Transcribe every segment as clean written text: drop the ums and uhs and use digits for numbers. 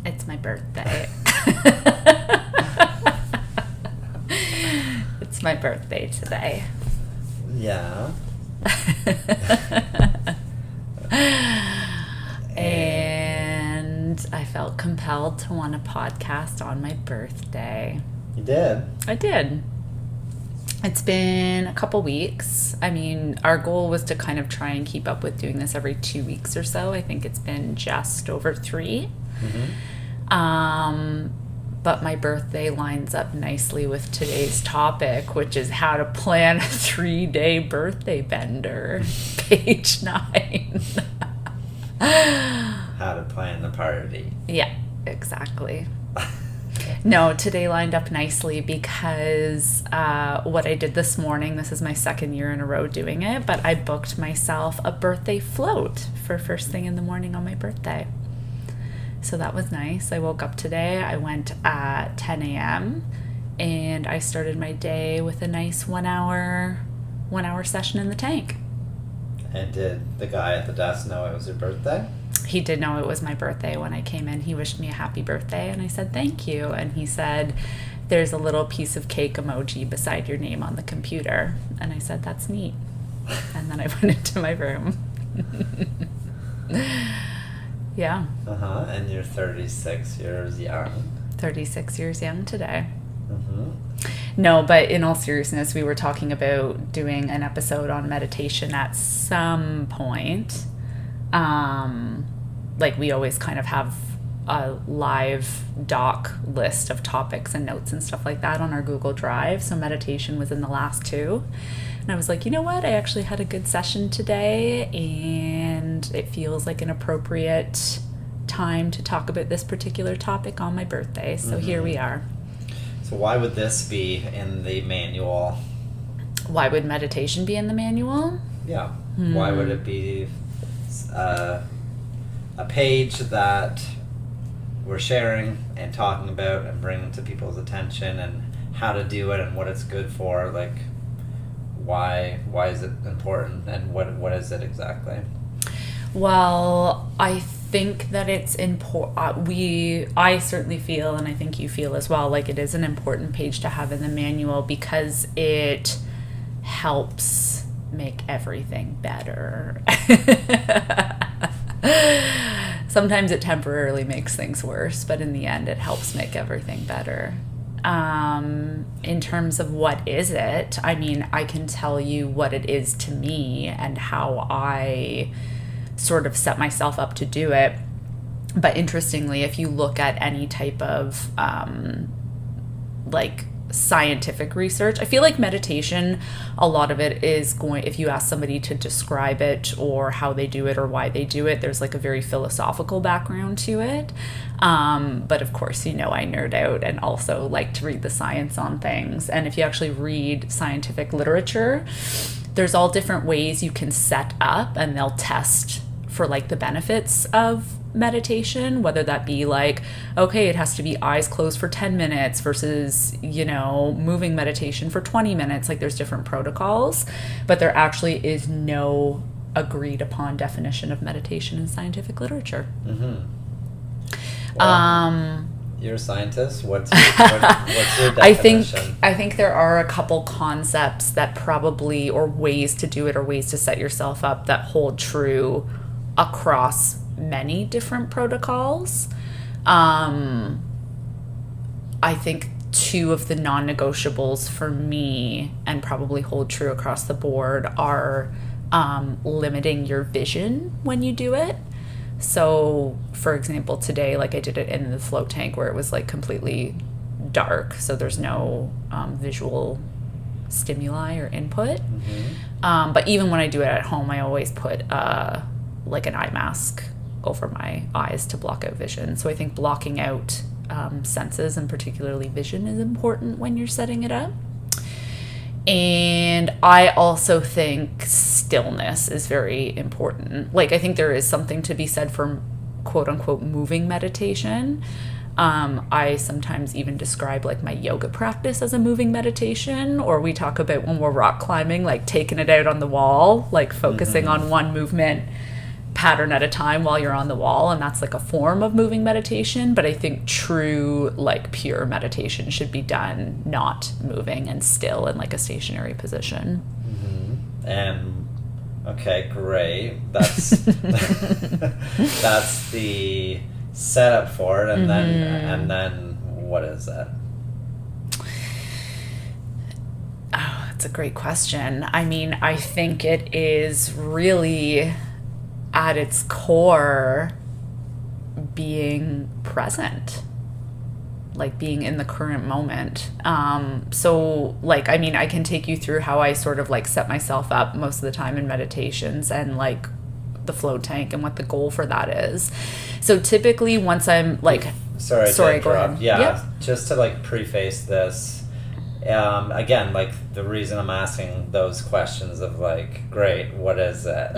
It's my birthday. It's my birthday today. Yeah. And I felt compelled to want a podcast on my birthday. You did? I did. It's been a couple weeks. I mean, our goal was to kind of try and keep up with doing this every 2 weeks or so. I think it's been just over 3. Mm-hmm. But my birthday lines up nicely with today's topic, which is how to plan a 3-day birthday bender. Page 9. How to plan the party. Yeah, exactly. No, today lined up nicely because what I did this morning, this is my 2nd year in a row doing it, but I booked myself a birthday float for first thing in the morning on my birthday. So that was nice. I woke up today, I went at 10 a.m. and I started my day with a nice 1 hour session in the tank. And did the guy at the desk know it was your birthday? He did know it was my birthday when I came in. He wished me a happy birthday, and I said thank you. And he said, there's a little piece of cake emoji beside your name on the computer. And I said, that's neat. And then I went into my room. Yeah. Uh-huh. And you're 36 years young. 36 years young today. Mm-hmm. No, but in all seriousness, we were talking about doing an episode on meditation at some point. Like we always kind of have a live doc list of topics and notes and stuff like that on our Google Drive. So meditation was in the last 2. And I was like, you know what? I actually had a good session today and it feels like an appropriate time to talk about this particular topic on my birthday. So here we are. So why would this be in the manual? Why would meditation be in the manual? Yeah. Why would it be a page that we're sharing and talking about and bringing to people's attention and how to do it and what it's good for? Like, why is it important and what is it exactly? Well, I think that it's important. I certainly feel, and I think you feel as well, like it is an important page to have in the manual because it helps make everything better. Sometimes it temporarily makes things worse, but in the end, it helps make everything better. In terms of what is it, I mean, I can tell you what it is to me and how I sort of set myself up to do it. But interestingly, if you look at any type of like scientific research, I feel like meditation, a lot of it is going, if you ask somebody to describe it or how they do it or why they do it, there's like a very philosophical background to it. But of course, you know, I nerd out and also like to read the science on things. And if you actually read scientific literature, there's all different ways you can set up and they'll test for like the benefits of meditation, whether that be like, okay, it has to be eyes closed for 10 minutes versus, you know, moving meditation for 20 minutes. Like there's different protocols, but there actually is no agreed upon definition of meditation in scientific literature. Mm-hmm. Well, you're a scientist. What's your definition? I think there are a couple concepts that probably, or ways to do it, or ways to set yourself up that hold true across many different protocols. I think 2 of the non-negotiables for me, and probably hold true across the board, are limiting your vision when you do it. So, for example, today, like I did it in the float tank where it was like completely dark, so there's no visual stimuli or input. Mm-hmm. But even when I do it at home, I always put like an eye mask over my eyes to block out vision. So I think blocking out senses, and particularly vision, is important when you're setting it up. And I also think stillness is very important. Like, I think there is something to be said for quote unquote moving meditation. I sometimes even describe like my yoga practice as a moving meditation, or we talk about when we're rock climbing, like taking it out on the wall, like focusing on one movement pattern at a time while you're on the wall, and that's like a form of moving meditation. But I think true, like pure meditation should be done not moving and still in like a stationary position. And okay, great. That's that's the setup for it, and then what is it? Oh, that's a great question. I mean, I think it is really at its core being present, like being in the current moment. So like, I mean, I can take you through how I sort of like set myself up most of the time in meditations and like the float tank and what the goal for that is. So typically once I'm like, sorry to go interrupt. ahead. Yeah, Yep. Just to like preface this, again, like the reason I'm asking those questions of like, great, what is it?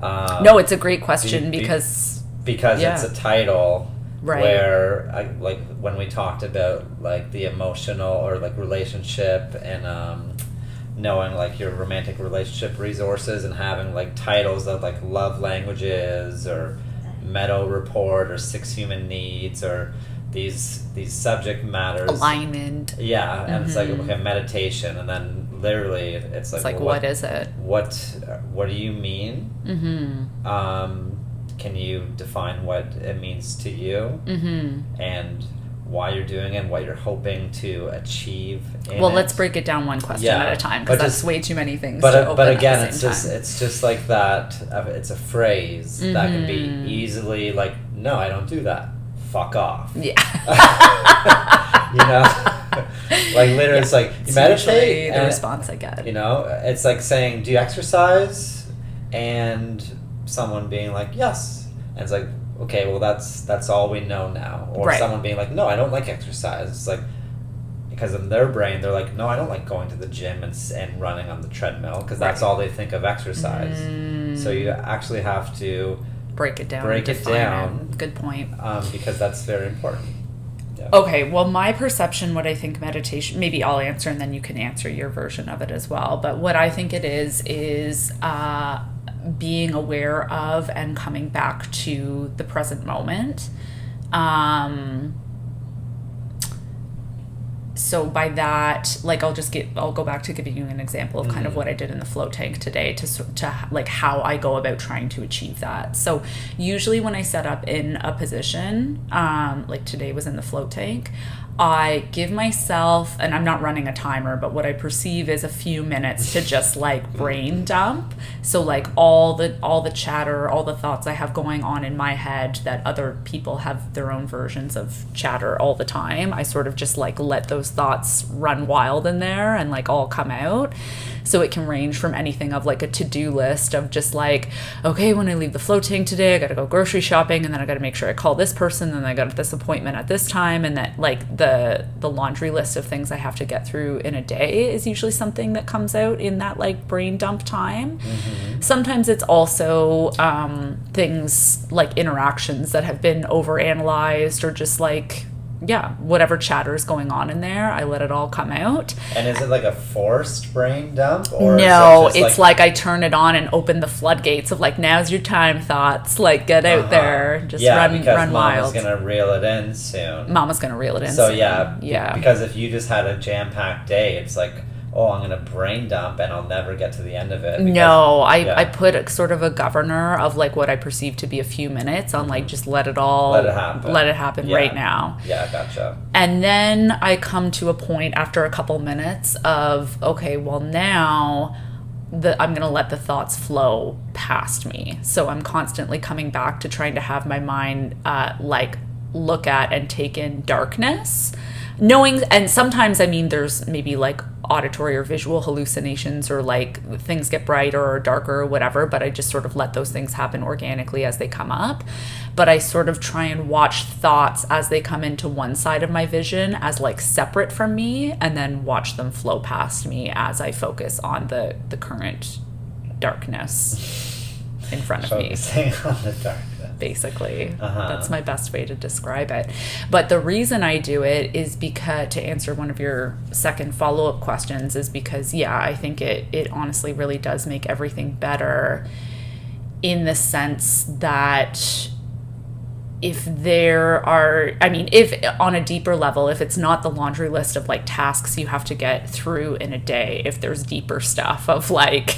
No, it's a great question because it's a title. Right. Where like when we talked about like the emotional or like relationship and knowing like your romantic relationship resources and having like titles of like love languages or Meadow Report or 6 Human Needs or these subject matters, alignment. Yeah, and it's like, okay, meditation, and then literally it's like what is it? What do you mean? Can you define what it means to you, and why you're doing it and what you're hoping to achieve in well, it? let's break it down one question at a time, because that's way too many things but to open but again, at the same time. it's just like that. It's a phrase that can be easily like, no, I don't do that. Fuck off. Yeah. You know, like literally, it's like you meditate. The response I get. You know, it's like saying, "Do you exercise?" And someone being like, "Yes," and it's like, okay, well, that's all we know now. Or someone being like, "No, I don't like exercise." It's like, because in their brain, they're like, "No, I don't like going to the gym and running on the treadmill," because that's all they think of exercise. So you actually have to break it down. Good point. Because that's very important. Yeah. Okay, well, my perception, what I think meditation, maybe I'll answer and then you can answer your version of it as well. But what I think it is being aware of and coming back to the present moment. So by that, like, I'll go back to giving you an example of kind of what I did in the float tank today to like how I go about trying to achieve that. So usually when I set up in a position, like today was in the float tank, I give myself, and I'm not running a timer, but what I perceive is a few minutes to just like brain dump. So like all the chatter, all the thoughts I have going on in my head that other people have their own versions of chatter all the time, I sort of just like let those thoughts run wild in there and like all come out. So it can range from anything of like a to-do list of just like, okay, when I leave the float tank today, I got to go grocery shopping, and then I got to make sure I call this person, and I got this appointment at this time, and that like the laundry list of things I have to get through in a day is usually something that comes out in that like brain dump time. Sometimes it's also things like interactions that have been overanalyzed or just like, yeah, whatever chatter is going on in there, I let it all come out. And is it like a forced brain dump? Or no, it's like I turn it on and open the floodgates of like, now's your time, thoughts. Like, get out there, just run wild. Mama's gonna reel it in soon. Mama's gonna reel it in. So soon. yeah. Because if you just had a jam-packed day, it's like, oh, I'm going to brain dump and I'll never get to the end of it. No, I put a sort of a governor of like what I perceive to be a few minutes on like, just let it happen right now. Yeah, gotcha. And then I come to a point after a couple minutes of, okay, well now I'm going to let the thoughts flow past me. So I'm constantly coming back to trying to have my mind like look at and take in darkness. Knowing, and sometimes, I mean, there's maybe like auditory or visual hallucinations or like things get brighter or darker or whatever, but I just sort of let those things happen organically as they come up. But I sort of try and watch thoughts as they come into one side of my vision as like separate from me, and then watch them flow past me as I focus on the current darkness in front of me. Focusing on the darkness. Basically. That's my best way to describe it. But the reason I do it is because, to answer one of your second follow-up questions, is because, yeah, I think it honestly really does make everything better in the sense that if there are, I mean, if on a deeper level, if it's not the laundry list of like tasks you have to get through in a day, if there's deeper stuff of like,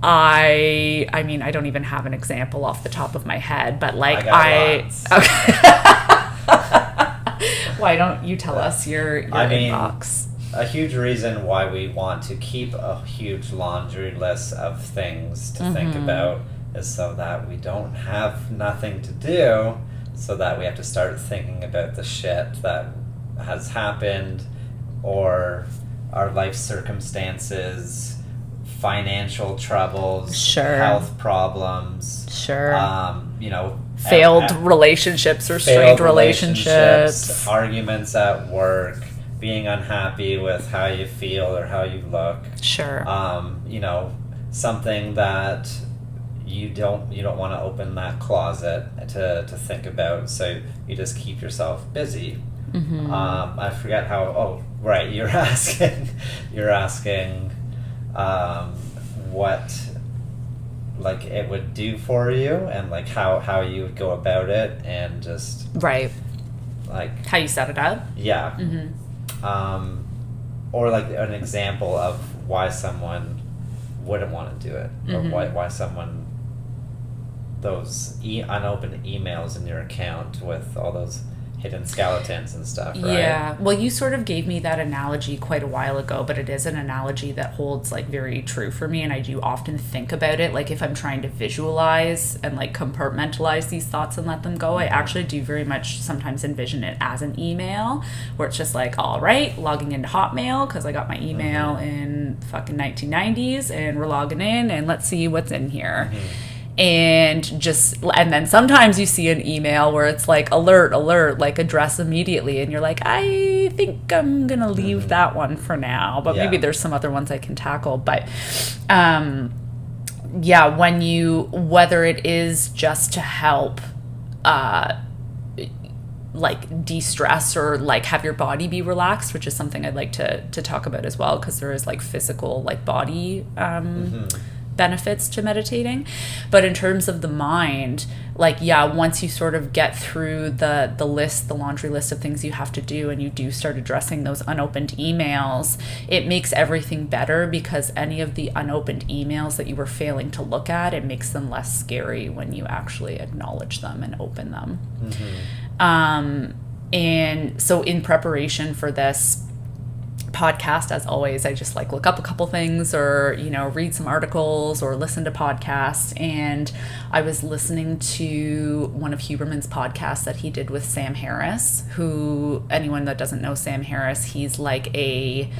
I mean, I don't even have an example off the top of my head, but like okay. Why don't you tell us your inbox? A huge reason why we want to keep a huge laundry list of things to think about is so that we don't have nothing to do, so that we have to start thinking about the shit that has happened, or our life circumstances, financial troubles, health problems, you know, failed relationships or strained relationships, arguments at work, being unhappy with how you feel or how you look. You know, something that you don't want to open that closet to think about, so you just keep yourself busy. I forget how. Oh, right, you're asking what like it would do for you, and like how you would go about it, and just like how you set it up. Or like an example of why someone wouldn't want to do it, or why someone, those unopened emails in your account with all those hidden skeletons and stuff, right? Yeah. Well, you sort of gave me that analogy quite a while ago, but it is an analogy that holds like very true for me, and I do often think about it. Like if I'm trying to visualize and like compartmentalize these thoughts and let them go, I actually do very much sometimes envision it as an email, where it's just like, all right, logging into Hotmail because I got my email in fucking 1990s, and we're logging in and let's see what's in here. And then sometimes you see an email where it's like alert, like address immediately, and you're like, I think I'm gonna leave that one for now, but maybe there's some other ones I can tackle. But whether it is just to help like de-stress or like have your body be relaxed, which is something I'd like to talk about as well, because there is like physical like body benefits to meditating. But in terms of the mind, like once you sort of get through the laundry list of things you have to do, and you do start addressing those unopened emails, it makes everything better, because any of the unopened emails that you were failing to look at, it makes them less scary when you actually acknowledge them and open them. And so in preparation for this podcast, as always, I just like look up a couple things, or read some articles or listen to podcasts. And I was listening to one of Huberman's podcasts that he did with Sam Harris, who, anyone that doesn't know Sam Harris, he's like a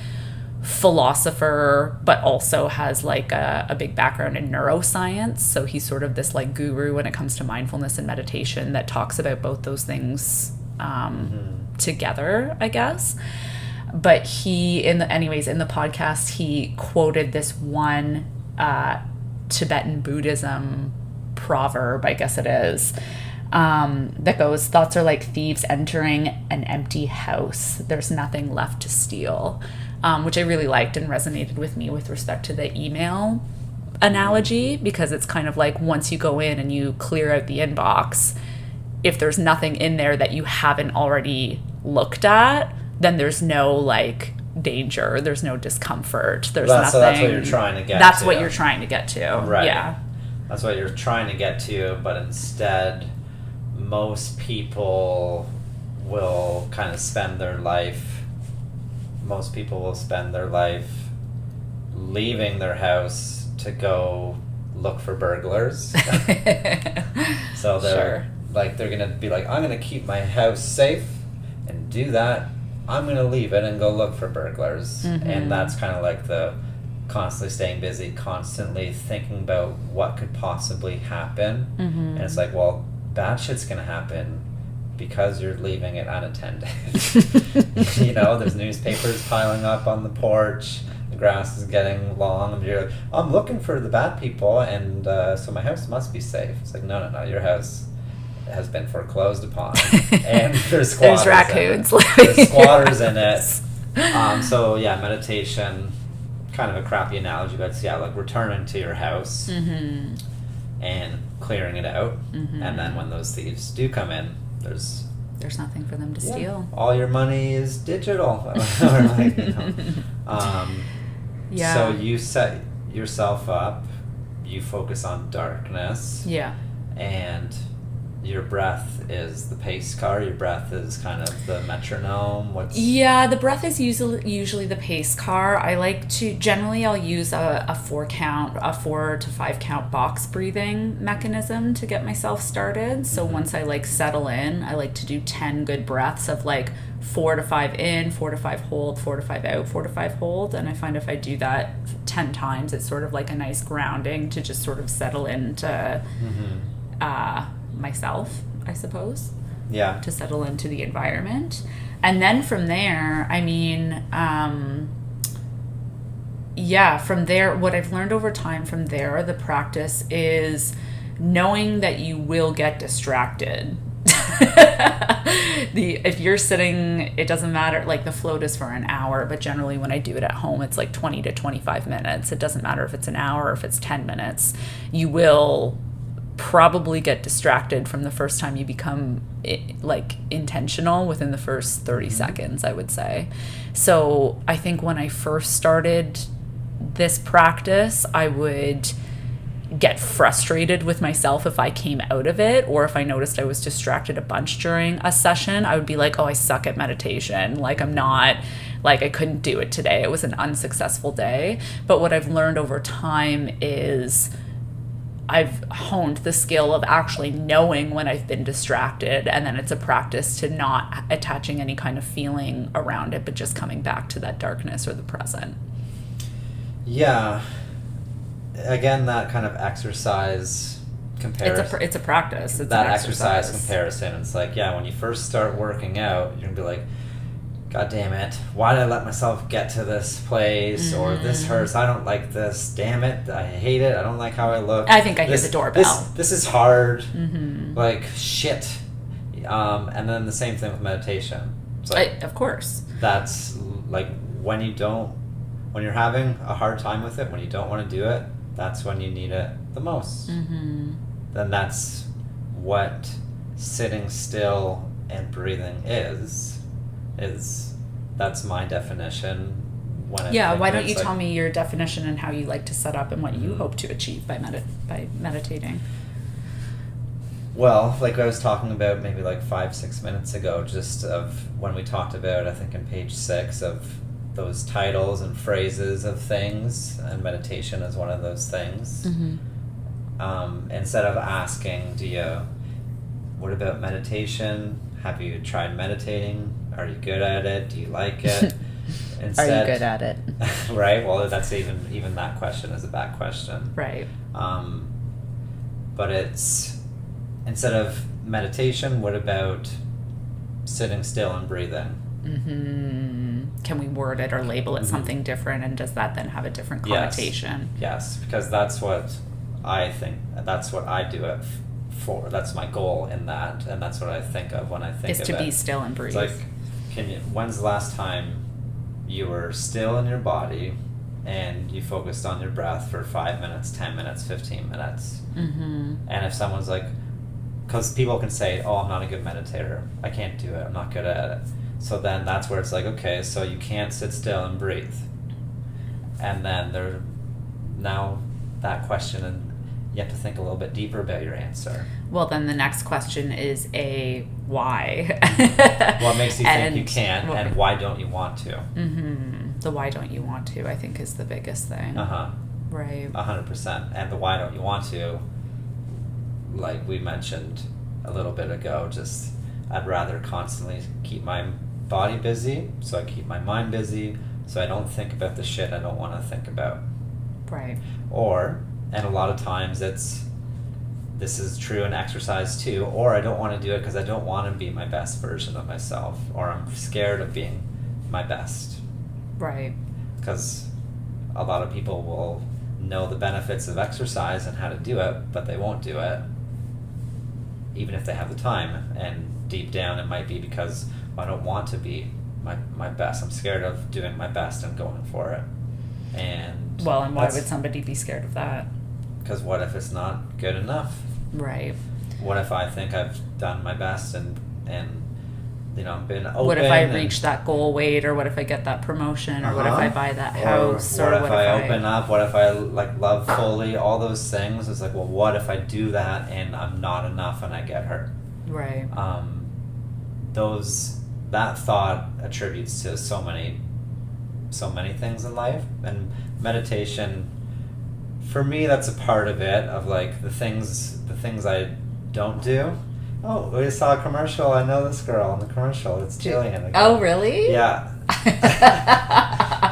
philosopher, but also has like a big background in neuroscience. So he's sort of this like guru when it comes to mindfulness and meditation, that talks about both those things together, I guess. But in the podcast, he quoted this one Tibetan Buddhism proverb, I guess it is, that goes, thoughts are like thieves entering an empty house. There's nothing left to steal, which I really liked and resonated with me with respect to the email analogy, because it's kind of like once you go in and you clear out the inbox, if there's nothing in there that you haven't already looked at, then there's no like danger, there's no discomfort, there's nothing. So that's what you're trying to get to. That's what you're trying to get to. Right. Yeah. That's what you're trying to get to, but instead most people will kind of spend their life leaving their house to go look for burglars. So they're gonna be like, I'm gonna keep my house safe and do that. I'm going to leave it and go look for burglars. And that's kind of like the constantly staying busy, constantly thinking about what could possibly happen. And it's like, well, bad shit's going to happen because you're leaving it unattended. There's newspapers piling up on the porch, the grass is getting long, and you're like, I'm looking for the bad people, and so my house must be safe. It's like, no, your house has been foreclosed upon, and there's squatters. There's raccoons. There's squatters in it. So meditation, kind of a crappy analogy, but like returning to your house, and clearing it out. Mm-hmm. And then when those thieves do come in, there's nothing for them to steal. All your money is digital. Or like, you know. Yeah. So you set yourself up, you focus on darkness. Yeah. And your breath is the pace car. Your breath is kind of the metronome. Yeah, the breath is usually the pace car. I like to, generally I'll use a 4 to 5 count box breathing mechanism to get myself started. So once I like settle in, I like to do 10 good breaths of like 4 to 5 in, 4 to 5 hold, 4 to 5 out, 4 to 5 hold. And I find if I do that 10 times, it's sort of like a nice grounding to just sort of settle into myself, I suppose. Yeah. To settle into the environment. And then from there, I mean, from there, what I've learned over time from there, the practice is knowing that you will get distracted. If you're sitting, it doesn't matter, like the float is for an hour, but generally when I do it at home, it's like 20 to 25 minutes. It doesn't matter if it's an hour or if it's 10 minutes. You will probably get distracted from the first time you become like intentional within the first 30 seconds, I would say. So I think when I first started this practice, I would get frustrated with myself if I came out of it, or if I noticed I was distracted a bunch during a session. I would be like, oh, I suck at meditation. Like I couldn't do it today. It was an unsuccessful day. But what I've learned over time is I've honed the skill of actually knowing when I've been distracted, and then it's a practice to not attaching any kind of feeling around it, but just coming back to that darkness or the present. Yeah. Again, that kind of exercise comparison. It's a practice. It's that an exercise comparison. It's like, yeah, when you first start working out, you're going to be like, God damn it, why did I let myself get to this place? Or this hurts, I don't like this, damn it, I hate it, I don't like how I look. I think I hear the doorbell. This is hard, like, shit. And then the same thing with meditation. It's like, of course. That's, like, when you're having a hard time with it, when you don't want to do it, that's when you need it the most. Then that's what sitting still and breathing is that's my definition. Why don't you tell me your definition and how you like to set up and what you hope to achieve by meditating? Well, like I was talking about maybe like 5-6 minutes ago, just of when we talked about, I think in page 6, of those titles and phrases of things, and meditation is one of those things. Instead of asking, what about meditation? Have you tried meditating? Are you good at it? Do you like it? Are you good at it? Right. Well, that's even that question is a bad question. Right. But it's, instead of meditation, what about sitting still and breathing? Can we word it or label it something different, and does that then have a different connotation? Yes, because that's what I think. That's what I do it for. That's my goal in that, and that's what I think of when I think of it. Is to be still and breathe. It's like, when's the last time you were still in your body and you focused on your breath for 5 minutes, 10 minutes, 15 minutes? And if someone's like, because people can say, oh, I'm not a good meditator, I can't do it, I'm not good at it. So then that's where it's like, okay, so you can't sit still and breathe. And then now that question, and you have to think a little bit deeper about your answer. Well, then the next question is why? What makes you think you can't, and why don't you want to? The why don't you want to, I think, is the biggest thing. Right. 100%. And the why don't you want to, like we mentioned a little bit ago, just I'd rather constantly keep my body busy, so I keep my mind busy, so I don't think about the shit I don't want to think about. Right. And a lot of times this is true in exercise too, or I don't want to do it because I don't want to be my best version of myself, or I'm scared of being my best. Right. Because a lot of people will know the benefits of exercise and how to do it, but they won't do it even if they have the time. And deep down it might be because I don't want to be my best. I'm scared of doing my best and going for it. And why would somebody be scared of that? Because what if it's not good enough? Right. What if I think I've done my best and been open? What if I reach that goal weight, or what if I get that promotion, or what if I buy that house, or what if I open up? What if I love fully? All those things. It's like, well, what if I do that and I'm not enough and I get hurt? Right. That thought attributes to so many things in life, and meditation, for me, that's a part of it. Of like the things I don't do. Oh, we saw a commercial. I know this girl in the commercial. It's Jillian again. Oh, really? Yeah.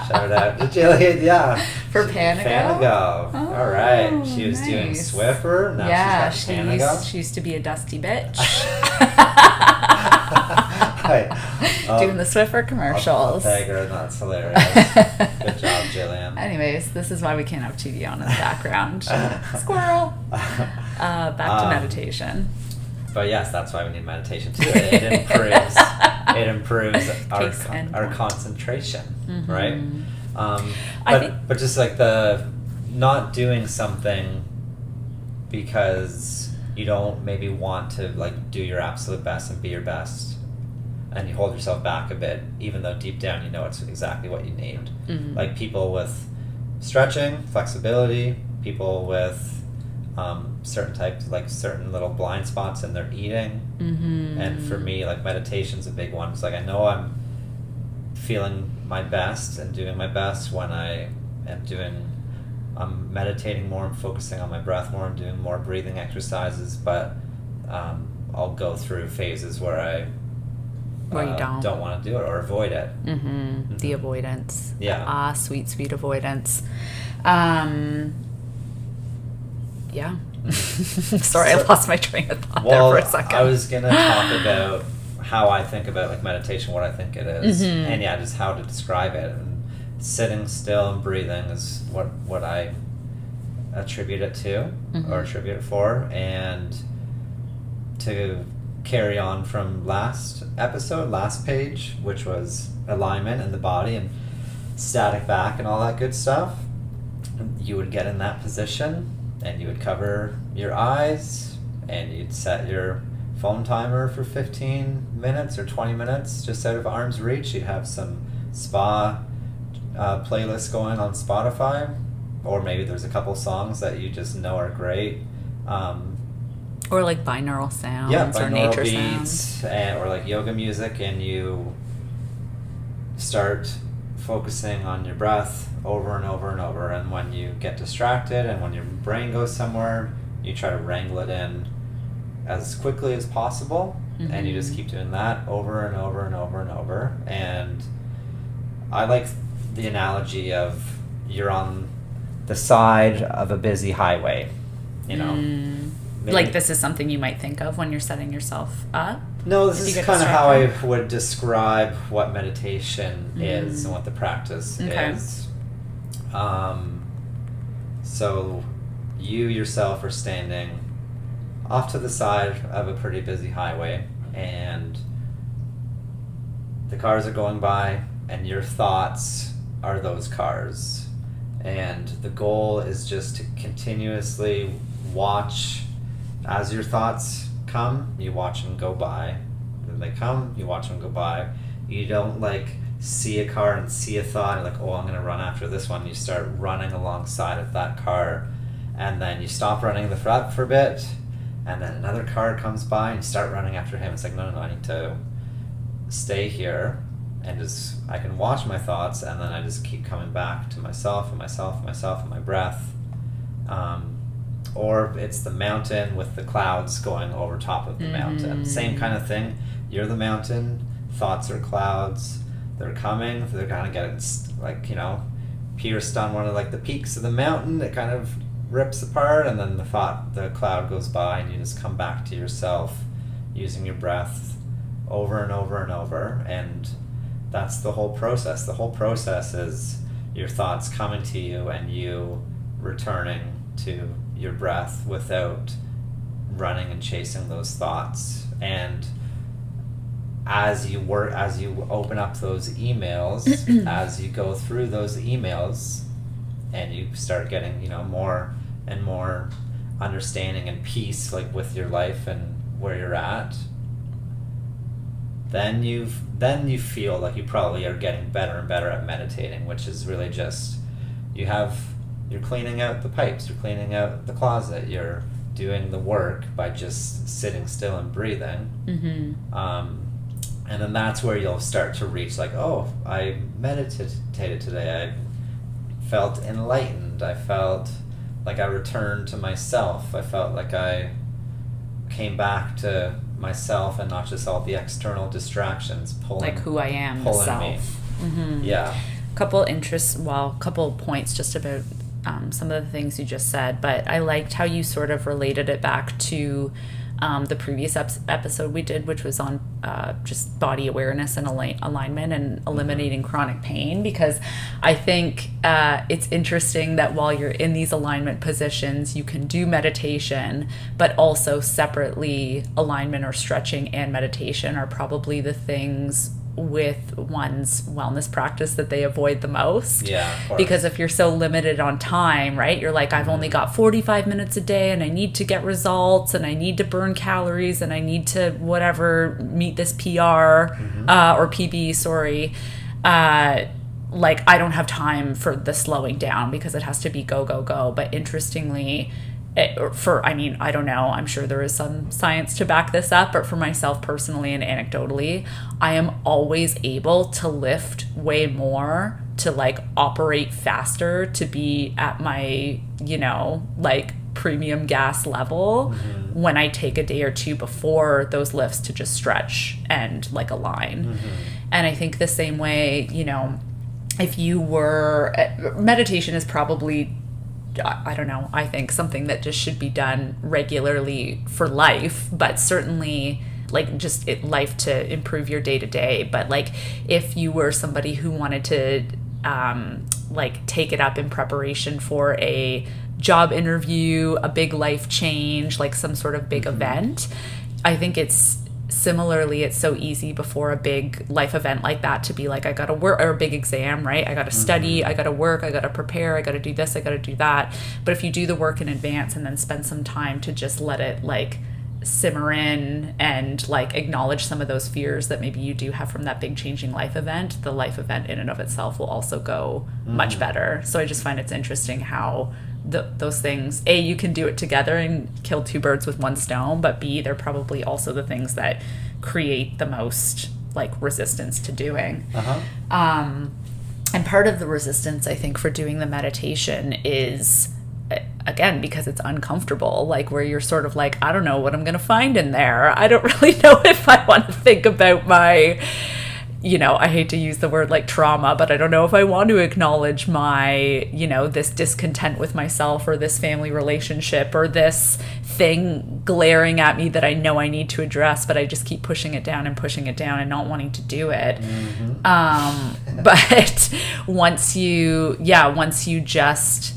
Shout out to Jillian. Yeah. For Panago? Panago. Oh, all right. She was nice. doing Swiffer. Now she's got Panago. She used to be a dusty bitch. Doing the Swiffer commercials. I'll tag her. That's hilarious. Good job, Jillian. Anyways, this is why we can't have TV on in the background. Squirrel. Back to meditation. But yes, that's why we need meditation too. It improves our concentration, mm-hmm. right? But just like the not doing something because you don't maybe want to like do your absolute best and be your best, and you hold yourself back a bit, even though deep down you know it's exactly what you need. Mm-hmm. Like people with stretching, flexibility, people with certain little blind spots in their eating. Mm-hmm. And for me, like meditation's a big one. It's like I know I'm feeling my best and doing my best when I'm meditating more, I'm focusing on my breath more, I'm doing more breathing exercises, but I'll go through phases where I you don't want to do it or avoid it. Mm-hmm. Mm-hmm. The avoidance. Yeah. Sweet, sweet avoidance. Yeah. Sorry, I lost my train of thought there for a second. I was going to talk about how I think about like meditation, what I think it is, mm-hmm. and just how to describe it. And sitting still and breathing is what I attribute it to, mm-hmm. or attribute it for. And to carry on from last page, which was alignment in the body and static back and all that good stuff, you would get in that position and you would cover your eyes and you'd set your phone timer for 15 minutes or 20 minutes just out of arm's reach. You'd have some spa playlists going on Spotify, or maybe there's a couple songs that you just know are great. Or like binaural sounds, or binaural nature beats, sounds. Or like yoga music, and you start focusing on your breath over and over and over. And when you get distracted and when your brain goes somewhere, you try to wrangle it in as quickly as possible, mm-hmm. and you just keep doing that over and over and over and over. And I like the analogy of you're on the side of a busy highway, Like this is something you might think of when you're setting yourself up? No, this is kind of how I would describe what meditation is and what the practice is. So you yourself are standing off to the side of a pretty busy highway, and the cars are going by, and your thoughts are those cars. And the goal is just to continuously watch as your thoughts come, you watch them go by. Then they come, you watch them go by. You don't like see a car and see a thought and like, oh, I'm gonna run after this one. You start running alongside of that car, and then you stop running the front for a bit, and then another car comes by and you start running after him. It's like, no, I need to stay here and just, I can watch my thoughts, and then I just keep coming back to myself and myself and myself and my breath. Or it's the mountain with the clouds going over top of the mountain. Same kind of thing. You're the mountain, thoughts are clouds. They're coming, they're gonna get like, pierced on one of like the peaks of the mountain. It kind of rips apart, and then the cloud goes by, and you just come back to yourself using your breath over and over and over. And that's the whole process. The whole process is your thoughts coming to you and you returning to your breath without running and chasing those thoughts. And as you open up those emails, as you go through those emails and you start getting, more and more understanding and peace, like with your life and where you're at, then you feel like you probably are getting better and better at meditating, which is really just you're cleaning out the pipes, you're cleaning out the closet, you're doing the work by just sitting still and breathing. And then that's where you'll start to reach, like, oh, I meditated today, I felt enlightened, I felt like I returned to myself, I felt like I came back to myself and not just all the external distractions pulling, like who I am, pulling self. me. Yeah. Couple points just about some of the things you just said, but I liked how you sort of related it back to the previous episode we did, which was on just body awareness and alignment and eliminating chronic pain, because I think it's interesting that while you're in these alignment positions, you can do meditation, but also separately alignment or stretching and meditation are probably the things with one's wellness practice that they avoid the most. Yeah, of course. Because if you're so limited on time, right, you're like, I've only got 45 minutes a day and I need to get results and I need to burn calories and I need to whatever meet this PR or PB, sorry, like I don't have time for the slowing down because it has to be go, go, go. But interestingly, I don't know, I'm sure there is some science to back this up, but for myself personally and anecdotally, I am always able to lift way more, to like operate faster, to be at my, like premium gas level when I take a day or two before those lifts to just stretch and like align. And I think the same way, if you were, meditation is probably, I don't know, I think something that just should be done regularly for life, but certainly like just life to improve your day to day. But like if you were somebody who wanted to like take it up in preparation for a job interview, a big life change, like some sort of big event, I think it's so easy before a big life event like that to be like, I gotta work, or a big exam, right? I gotta study, I gotta work, I gotta prepare, I gotta do this, I gotta do that. But if you do the work in advance and then spend some time to just let it like simmer in and like acknowledge some of those fears that maybe you do have from that big changing life event, the life event in and of itself will also go much better. So I just find it's interesting how those things, A, you can do it together and kill two birds with one stone, but B, they're probably also the things that create the most like resistance to doing. And part of the resistance, I think, for doing the meditation is, again, because it's uncomfortable, like where you're sort of like, I don't know what I'm going to find in there. I don't really know if I want to think about my, I hate to use the word like trauma, but I don't know if I want to acknowledge my, this discontent with myself or this family relationship or this thing glaring at me that I know I need to address, but I just keep pushing it down and not wanting to do it. But once you just,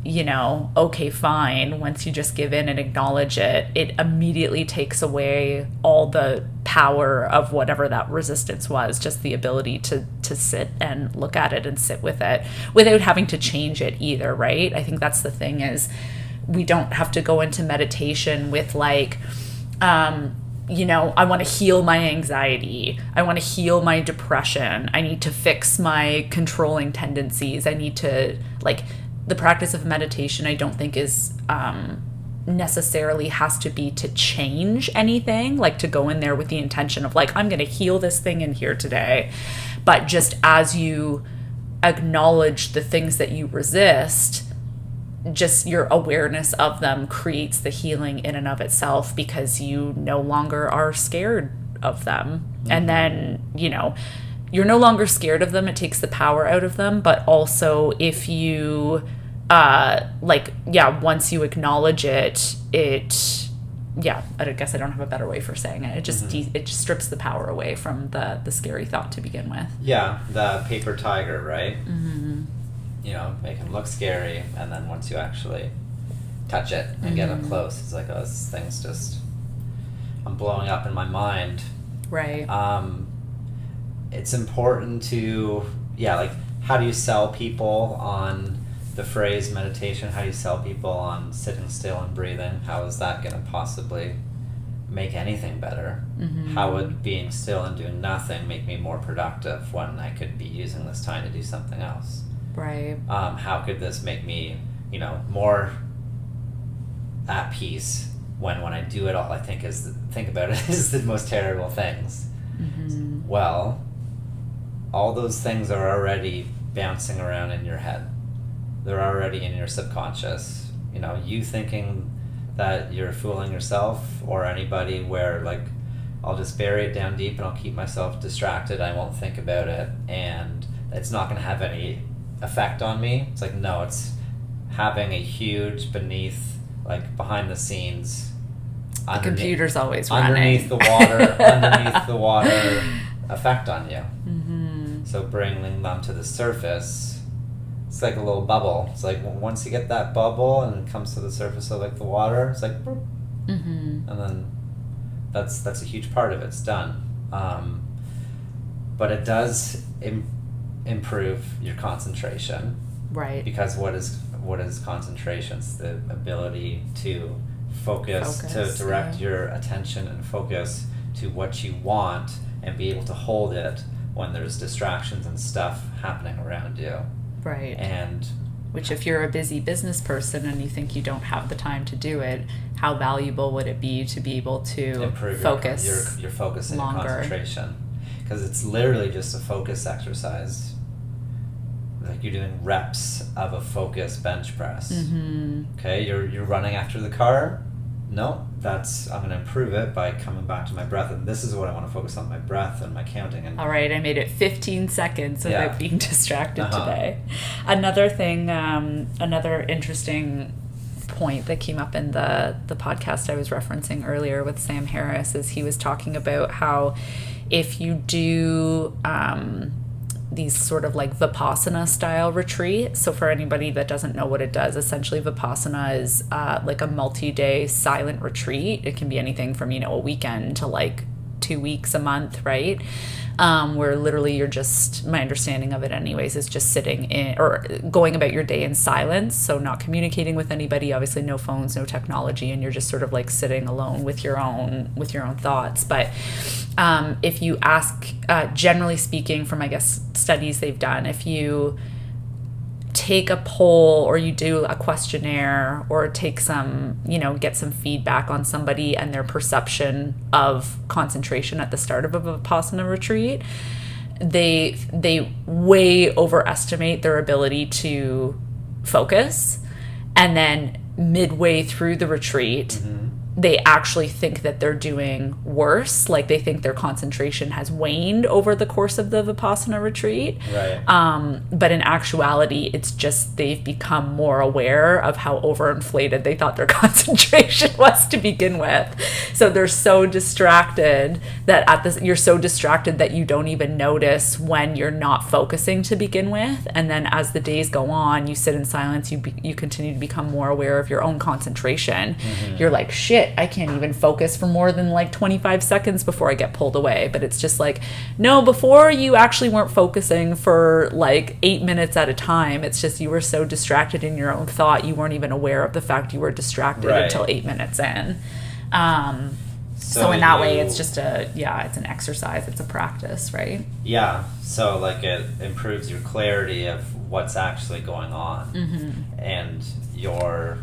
okay, fine, once you just give in and acknowledge it, it immediately takes away all the power of whatever that resistance was, just the ability to sit and look at it and sit with it without having to change it either, right? I think that's the thing, is we don't have to go into meditation with like, I want to heal my anxiety. I want to heal my depression. I need to fix my controlling tendencies. I need to, like, the practice of meditation, I don't think is necessarily has to be to change anything, like to go in there with the intention of like, I'm going to heal this thing in here today. But just as you acknowledge the things that you resist, just your awareness of them creates the healing in and of itself, because you no longer are scared of them. And then, you're no longer scared of them. It takes the power out of them. But also if you, once you acknowledge it, I guess I don't have a better way for saying it. It just, it just strips the power away from the scary thought to begin with. Yeah. The paper tiger, right? Make him look scary. And then once you actually touch it and get up close, it's like, oh, this thing's just, I'm blowing up in my mind. Right. It's important to, like, how do you sell people on the phrase meditation, how do you sell people on sitting still and breathing? How is that going to possibly make anything better? How would being still and doing nothing make me more productive when I could be using this time to do something else? Right. How could this make me, more at peace when I do it all? I think about it is the most terrible things. Well, all those things are already bouncing around in your head. They're already in your subconscious. You thinking that you're fooling yourself or anybody, where like, I'll just bury it down deep and I'll keep myself distracted. I won't think about it and it's not going to have any effect on me. It's like, no, it's having a huge behind the scenes. The computer's always underneath running. underneath the water effect on you. So bringing them to the surface, it's like a little bubble. It's like once you get that bubble and it comes to the surface of like the water, it's like boop, and then that's a huge part of it. It's done. But it does improve your concentration, right? Because what is concentration? It's the ability to focus to direct your attention and focus to what you want and be able to hold it when there's distractions and stuff happening around you. Right. And which, if you're a busy business person and you think you don't have the time to do it, how valuable would it be to be able to improve focus your focus and longer. your concentration? Because it's literally just a focus exercise. Like you're doing reps of a focus bench press. Okay, you're running after the car. No, I'm going to improve it by coming back to my breath, and this is what I want to focus on: my breath and my counting. And all right, I made it 15 seconds without being distracted today. Another thing, another interesting point that came up in the podcast I was referencing earlier with Sam Harris is he was talking about how if you do these sort of like Vipassana style retreat. So for anybody that doesn't know what it does, essentially Vipassana is like a multi-day silent retreat. It can be anything from, a weekend to like 2 weeks, a month, right? Where literally you're just, my understanding of it anyways, is just sitting in or going about your day in silence. So not communicating with anybody, obviously no phones, no technology, and you're just sort of like sitting alone with your own thoughts. But if you ask, generally speaking, from I guess studies they've done, if you take a poll or you do a questionnaire or take some, get some feedback on somebody and their perception of concentration at the start of a Vipassana retreat, they way overestimate their ability to focus. And then midway through the retreat, they actually think that they're doing worse. Like they think their concentration has waned over the course of the Vipassana retreat. Right. But in actuality, it's just they've become more aware of how overinflated they thought their concentration was to begin with. So they're so distracted that you're so distracted that you don't even notice when you're not focusing to begin with. And then as the days go on, you sit in silence, you continue to become more aware of your own concentration. You're like, shit, I can't even focus for more than like 25 seconds before I get pulled away. But it's just like, no, before you actually weren't focusing for like 8 minutes at a time. It's just you were so distracted in your own thought, you weren't even aware of the fact you were distracted until 8 minutes in. So in that way, it's just it's an exercise, it's a practice, right? Yeah, so like it improves your clarity of what's actually going on and your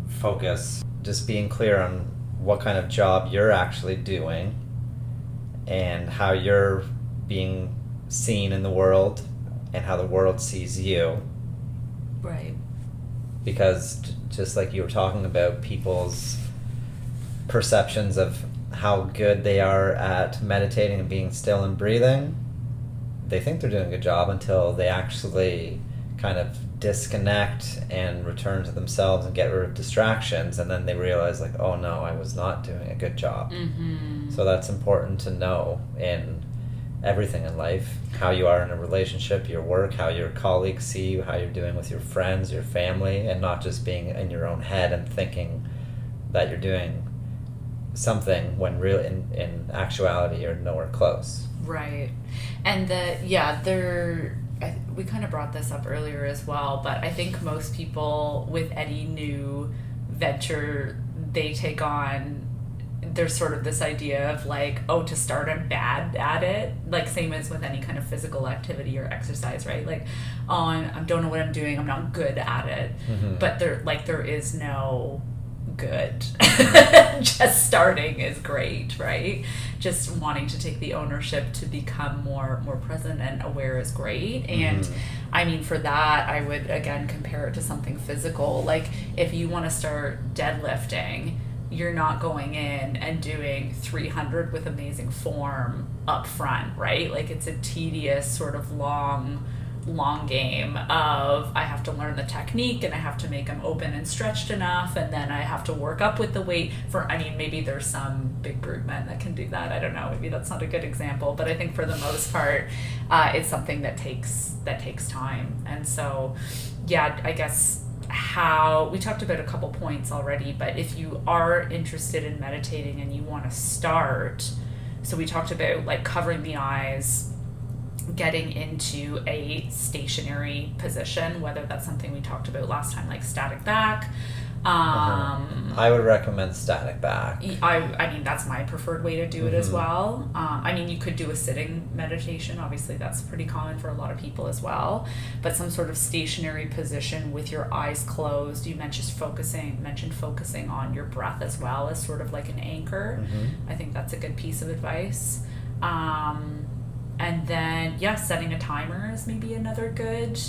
focus, just being clear on what kind of job you're actually doing and how you're being seen in the world and how the world sees you. Right. Because just like you were talking about people's perceptions of how good they are at meditating and being still and breathing, they think they're doing a good job until they actually kind of disconnect and return to themselves and get rid of distractions, and then they realize like, oh no, I was not doing a good job. So that's important to know in everything in life, how you are in a relationship, your work, how your colleagues see you, how you're doing with your friends, your family, and not just being in your own head and thinking that you're doing something when really in actuality you're nowhere close. Right. And we kind of brought this up earlier as well, but I think most people with any new venture they take on, there's sort of this idea of like, oh, to start I'm bad at it, like same as with any kind of physical activity or exercise, right? Like, oh, I don't know what I'm doing, I'm not good at it. But there is no good. Just starting is great, right? Just wanting to take the ownership to become more present and aware is great. And I mean, for that, I would again compare it to something physical. Like if you want to start deadlifting, you're not going in and doing 300 with amazing form up front, right? Like it's a tedious sort of long game of I have to learn the technique and I have to make them open and stretched enough, and then I have to work up with the weight for, I mean, maybe there's some big brute men that can do that, I don't know, maybe that's not a good example, but I think for the most part it's something that takes time. And so yeah, I guess how we talked about a couple points already, but if you are interested in meditating and you want to start, so we talked about like covering the eyes, getting into a stationary position, whether that's something we talked about last time, like static back. I would recommend static back. I mean, that's my preferred way to do it as well. I mean, you could do a sitting meditation. Obviously, that's pretty common for a lot of people as well. But some sort of stationary position with your eyes closed. You mentioned focusing on your breath as well as sort of like an anchor. I think that's a good piece of advice. And then, yeah, setting a timer is maybe another good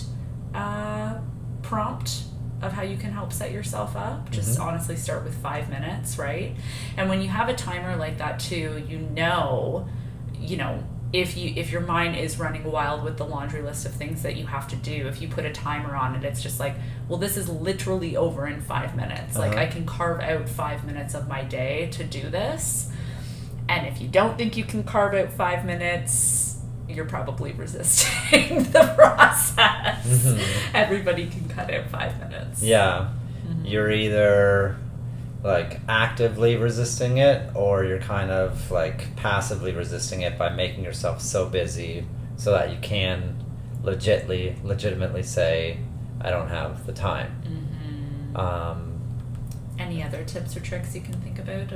prompt of how you can help set yourself up. Just honestly start with 5 minutes, right? And when you have a timer like that too, you know, if your mind is running wild with the laundry list of things that you have to do, if you put a timer on it, it's just like, well, this is literally over in 5 minutes. Like I can carve out 5 minutes of my day to do this. And if you don't think you can carve out 5 minutes, you're probably resisting the process. Everybody can cut out 5 minutes. Yeah. You're either like actively resisting it, or you're kind of like passively resisting it by making yourself so busy so that you can legitimately say, I don't have the time. Any other tips or tricks you can think about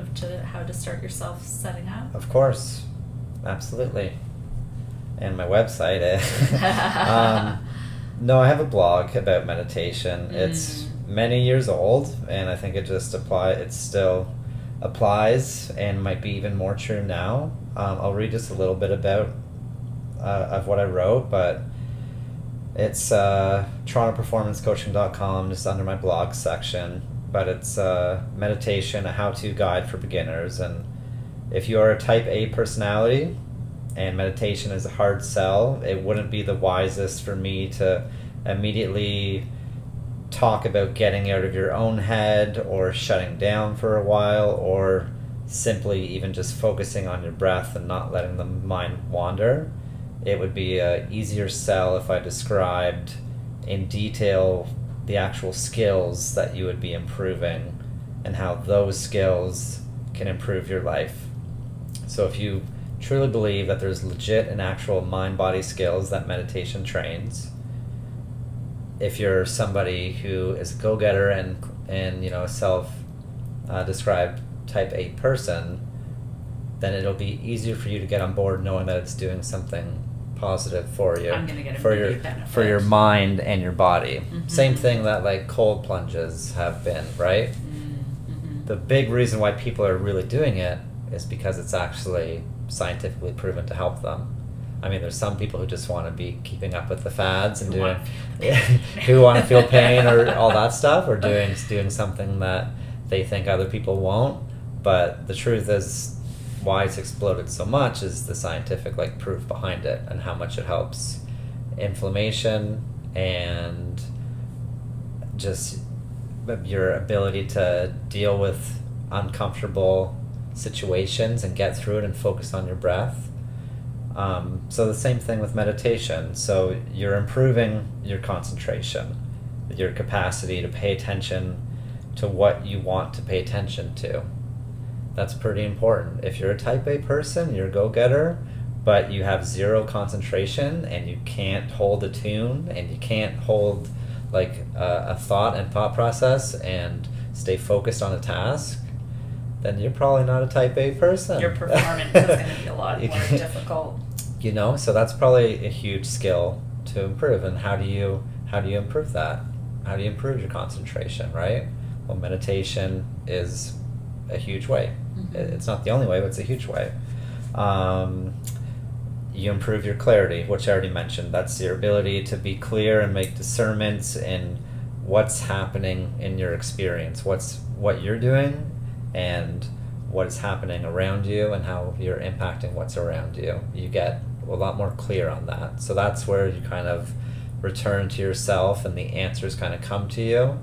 how to start yourself setting up? Of course. Absolutely. And my website. No, I have a blog about meditation. It's many years old, and I think it still applies and might be even more true now. I'll read just a little bit about of what I wrote, but it's TorontoPerformanceCoaching.com, just under my blog section. But it's meditation, a how-to guide for beginners. And if you are a type A personality and meditation is a hard sell, it wouldn't be the wisest for me to immediately talk about getting out of your own head or shutting down for a while, or simply even just focusing on your breath and not letting the mind wander. It would be a easier sell if I described in detail the actual skills that you would be improving and how those skills can improve your life. So if you truly believe that there's legit and actual mind-body skills that meditation trains, if you're somebody who is a go-getter and a self-described type A person, then it'll be easier for you to get on board knowing that it's doing something positive for you. I'm gonna get for your mind and your body. Same thing that like cold plunges have been, right? The big reason why people are really doing it is because it's actually scientifically proven to help them. I mean, there's some people who just want to be keeping up with the fads and who want to feel pain or all that stuff, or doing something that they think other people won't. But the truth is, why it's exploded so much is the scientific proof behind it and how much it helps inflammation and just your ability to deal with uncomfortable situations and get through it and focus on your breath. So the same thing with meditation. So you're improving your concentration, your capacity to pay attention to what you want to pay attention to. That's pretty important. If you're a type A person, you're a go-getter, but you have zero concentration and you can't hold a tune and you can't hold like a thought process and stay focused on a task, then you're probably not a type A person. Your performance is going to be a lot more difficult. You know, so that's probably a huge skill to improve. And how do you improve that? How do you improve your concentration, right? Well, meditation is a huge way. Mm-hmm. It's not the only way, but it's a huge way. You improve your clarity, which I already mentioned. That's your ability to be clear and make discernments in what's happening in your experience, what you're doing and what is happening around you and how you're impacting what's around you. You get a lot more clear on that. So that's where you kind of return to yourself and the answers kind of come to you.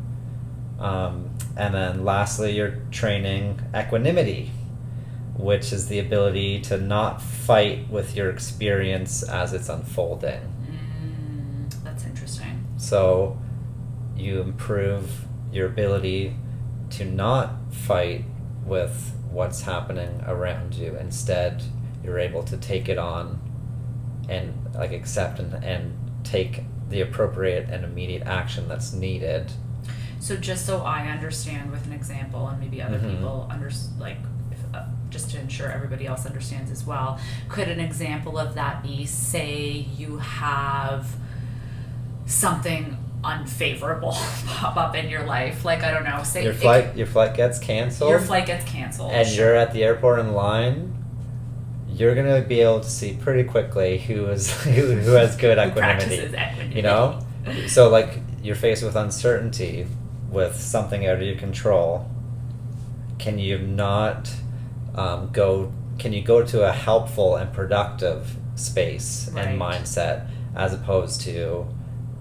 And then lastly, you're training equanimity, which is the ability to not fight with your experience as it's unfolding. That's interesting. So you improve your ability to not fight with what's happening around you. Instead, you're able to take it on and like accept and take the appropriate and immediate action that's needed. So just so I understand with an example, and maybe other people just to ensure everybody else understands as well, could an example of that be, say you have something unfavorable pop up in your life, like, I don't know, say your flight gets canceled. Your flight gets canceled. And you're at the airport in line. You're gonna be able to see pretty quickly who has good equanimity. Practices equanimity. You know, so like you're faced with uncertainty, with something out of your control. Can you not Can you go to a helpful and productive space and mindset as opposed to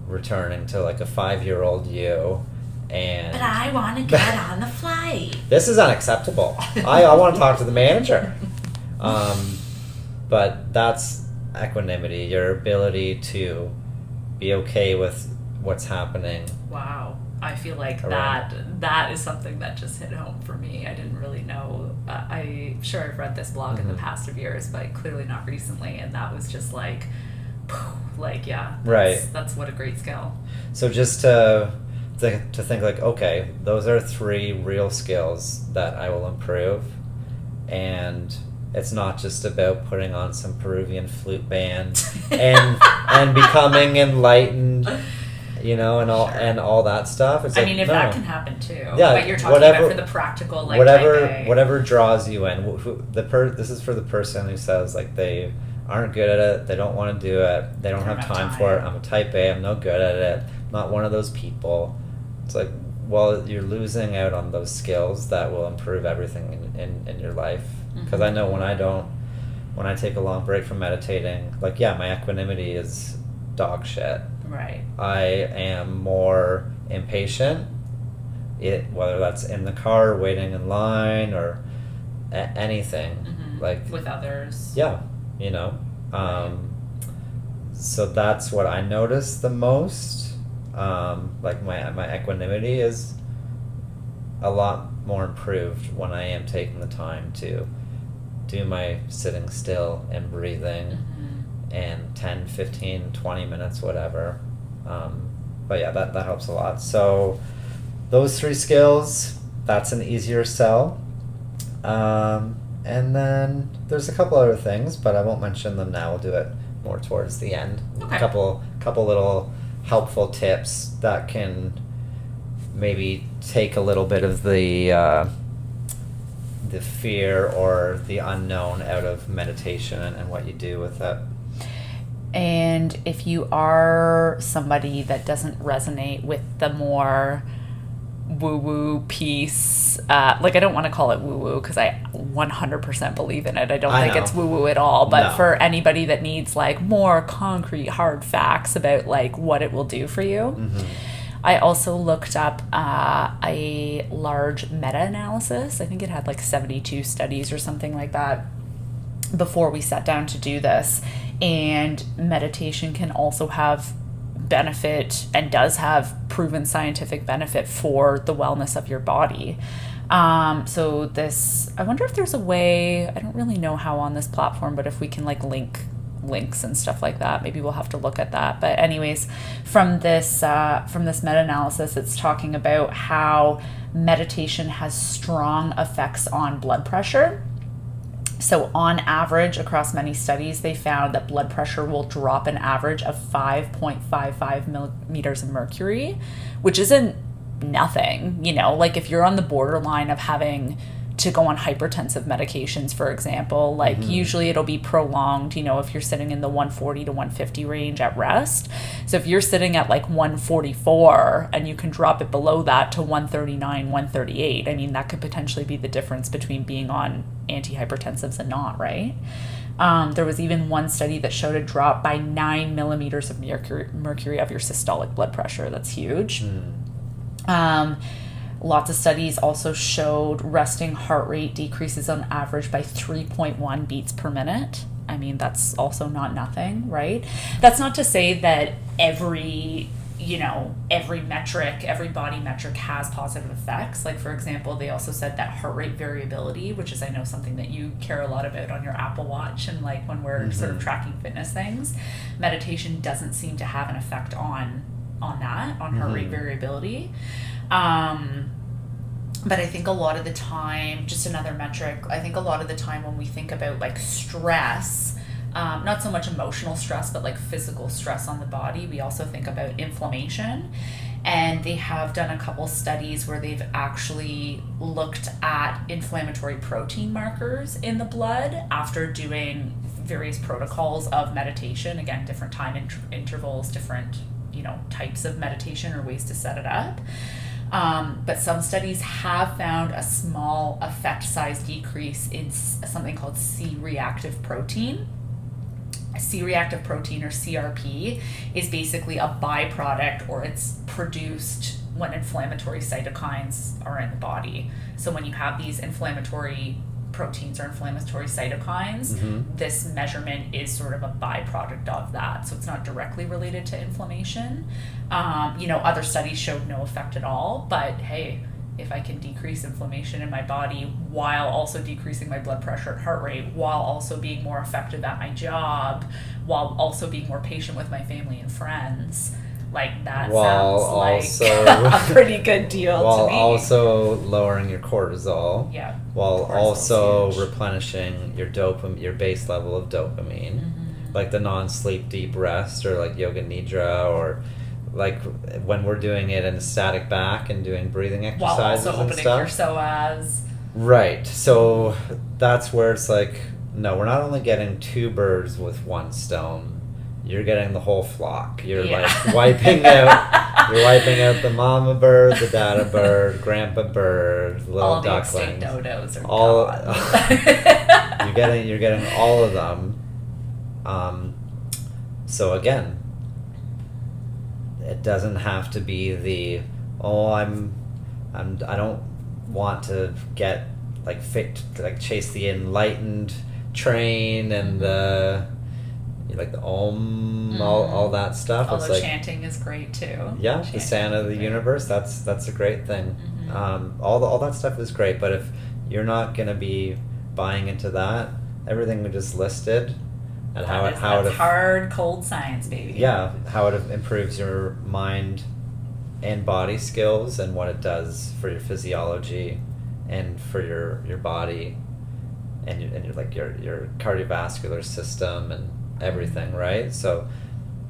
returning to like a 5-year-old you? And but I want to get on the flight. This is unacceptable. I want to talk to the manager. But that's equanimity, your ability to be okay with what's happening. Wow. I feel like that is something that just hit home for me. I didn't really know. I'm sure I've read this blog in the past of years, but clearly not recently. And that was just like, that's what a great skill. So just to think like, okay, those are 3 real skills that I will improve. And it's not just about putting on some Peruvian flute band and becoming enlightened, you know, and all that stuff. It's if that can happen too. Yeah, but you're talking about for the practical, like whatever draws you in. This is for the person who says like they aren't good at it, they don't want to do it, they don't have time for it. I'm a type A, I'm no good at it, I'm not one of those people. It's like, well, you're losing out on those skills that will improve everything in your life. Because I know when I take a long break from meditating, like, yeah, my equanimity is dog shit. Right. I am more impatient, whether that's in the car, waiting in line, or anything. Like with others. Yeah, you know. So that's what I notice the most. Like my equanimity is a lot more improved when I am taking the time to do my sitting still and breathing and 10, 15, 20 minutes, whatever. But yeah, that helps a lot. So those 3 skills, that's an easier sell. And then there's a couple other things, but I won't mention them now. We'll do it more towards the end. Okay. A couple little helpful tips that can maybe take a little bit of the fear or the unknown out of meditation and what you do with it. And if you are somebody that doesn't resonate with the more woo-woo piece, like I don't want to call it woo-woo because I 100% believe in it. I don't think it's woo-woo at all. But for anybody that needs like more concrete, hard facts about like what it will do for you, I also looked up a large meta-analysis. I think it had like 72 studies or something like that before we sat down to do this. And meditation can also have benefit and does have proven scientific benefit for the wellness of your body. So this, I wonder if there's a way, I don't really know how on this platform, but if we can like link links and stuff like that, maybe we'll have to look at that. But anyways, from this meta-analysis, it's talking about how meditation has strong effects on blood pressure. So on average, across many studies, they found that blood pressure will drop an average of 5.55 millimeters of mercury, which isn't nothing, you know, like if you're on the borderline of having to go on hypertensive medications, for example, like usually it'll be prolonged, you know, if you're sitting in the 140 to 150 range at rest. So if you're sitting at like 144 and you can drop it below that to 139, 138, I mean, that could potentially be the difference between being on antihypertensives and not, right? There was even one study that showed a drop by 9 millimeters of mercury of your systolic blood pressure. That's huge. Lots of studies also showed resting heart rate decreases on average by 3.1 beats per minute. I mean, that's also not nothing, right? That's not to say that every metric, every body metric has positive effects. Like, for example, they also said that heart rate variability, which is, I know, something that you care a lot about on your Apple Watch and like when we're sort of tracking fitness things, meditation doesn't seem to have an effect on that, on heart rate variability. But I think a lot of the time, just another metric, I think a lot of the time when we think about like stress, not so much emotional stress, but like physical stress on the body, we also think about inflammation. And they have done a couple studies where they've actually looked at inflammatory protein markers in the blood after doing various protocols of meditation. Again, different time intervals, different, you know, types of meditation or ways to set it up. But some studies have found a small effect size decrease in something called C-reactive protein. C-reactive protein, or CRP, is basically a byproduct, or it's produced when inflammatory cytokines are in the body. So when you have these inflammatory proteins or inflammatory cytokines, this measurement is sort of a byproduct of that. So it's not directly related to inflammation. Other studies showed no effect at all, but hey, if I can decrease inflammation in my body while also decreasing my blood pressure and heart rate, while also being more effective at my job, while also being more patient with my family and friends, like that sounds like a pretty good deal to me. While also lowering your cortisol. Yeah. While also replenishing your dopamine, your base level of dopamine, like the non-sleep deep rest or like yoga nidra, or like when we're doing it in a static back and doing breathing exercises while also and opening stuff. your psoas. Right. So that's where it's like, no, we're not only getting two birds with one stone. You're getting the whole flock. You're like wiping out. You're wiping out the mama bird, the dada bird, grandpa bird, little all ducklings. All the extinct dodos are all gone. you're getting all of them. So again, it doesn't have to be the I don't want to get like fit to like chase the enlightened train and the like the all that stuff. Although it's like chanting is great too. Yeah, chanting, the Santa of the universe. That's a great thing. All that stuff is great, but if you're not gonna be buying into that, everything we just listed, and that's hard cold science, baby. Yeah, how it improves your mind and body skills, and what it does for your physiology, and for your body, and your cardiovascular system and everything, right? So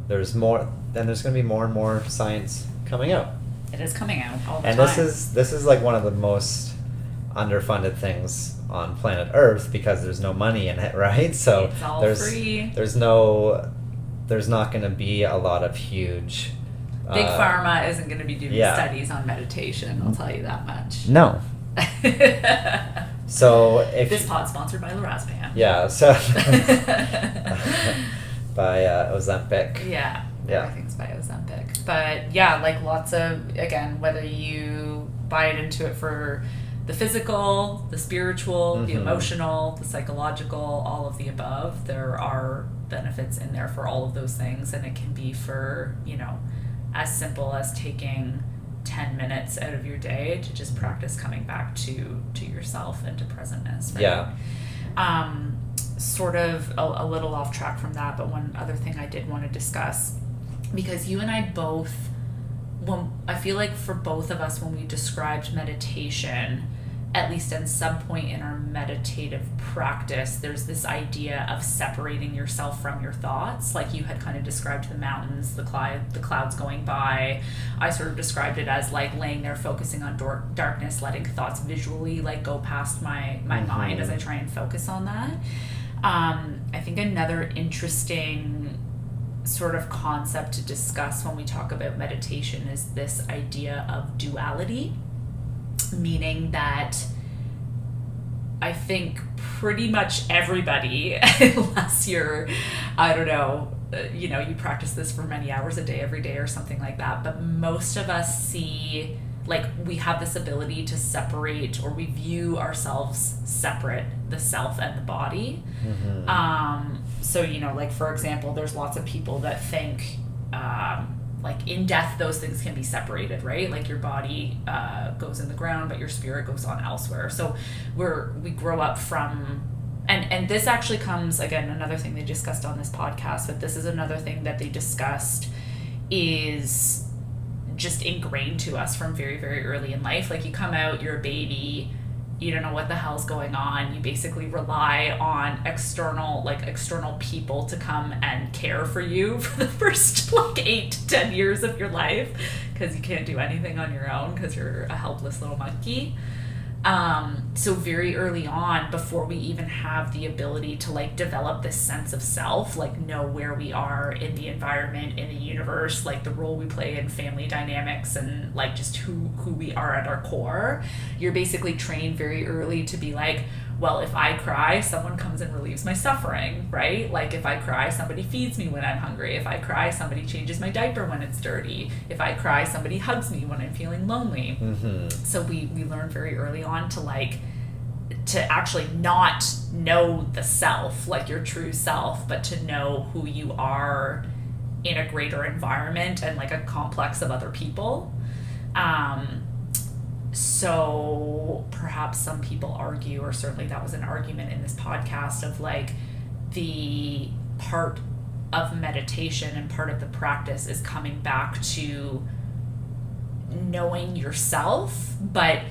there's more, and there's going to be more and more science coming out. It is coming out all the time. And this is like one of the most underfunded things on planet Earth, because there's no money in it, right? So it's all free. There's not going to be a lot of huge Big Pharma isn't going to be doing studies on meditation, I'll tell you that much. No. So if this pod's sponsored by lorazepam. Yeah, so by Ozempic. Yeah, everything's by Ozempic. But yeah, like lots of, again, whether you buy it into it for the physical, the spiritual, the emotional, the psychological, all of the above, there are benefits in there for all of those things. And it can be for, as simple as taking 10 minutes out of your day to just practice coming back to yourself and to presentness, right? Yeah. Sort of a little off track from that, but one other thing I did want to discuss, because you and I both, I feel like for both of us, when we described meditation, at least at some point in our meditative practice, there's this idea of separating yourself from your thoughts. Like you had kind of described the mountains, the clouds going by. I sort of described it as like laying there focusing on darkness, letting thoughts visually like go past my mind as I try and focus on that. I think another interesting sort of concept to discuss when we talk about meditation is this idea of duality, meaning that I think pretty much everybody, unless you're, I don't know, you practice this for many hours a day, every day or something like that, but most of us see, like, we have this ability to separate, or we view ourselves separate, the self and the body. So, like, for example, there's lots of people that think, like, in death, those things can be separated, right? Like, your body goes in the ground, but your spirit goes on elsewhere. So we grow up from, and this actually comes, again, another thing they discussed on this podcast, but this is another thing that they discussed is just ingrained to us from very, very early in life. Like, you come out, you're a baby, you don't know what the hell's going on. You basically rely on external people to come and care for you for the first 8 to 10 years of your life, because you can't do anything on your own because you're a helpless little monkey. So very early on, before we even have the ability to develop this sense of self, know where we are in the environment, in the universe, the role we play in family dynamics, and just who we are at our core, you're basically trained very early to be well, if I cry, someone comes and relieves my suffering, right? If I cry, somebody feeds me when I'm hungry. If I cry, somebody changes my diaper when it's dirty. If I cry, somebody hugs me when I'm feeling lonely. So we learn very early on to actually not know the self, your true self, but to know who you are in a greater environment and a complex of other people. So perhaps some people argue, or certainly that was an argument in this podcast, of the part of meditation and part of the practice is coming back to knowing yourself, but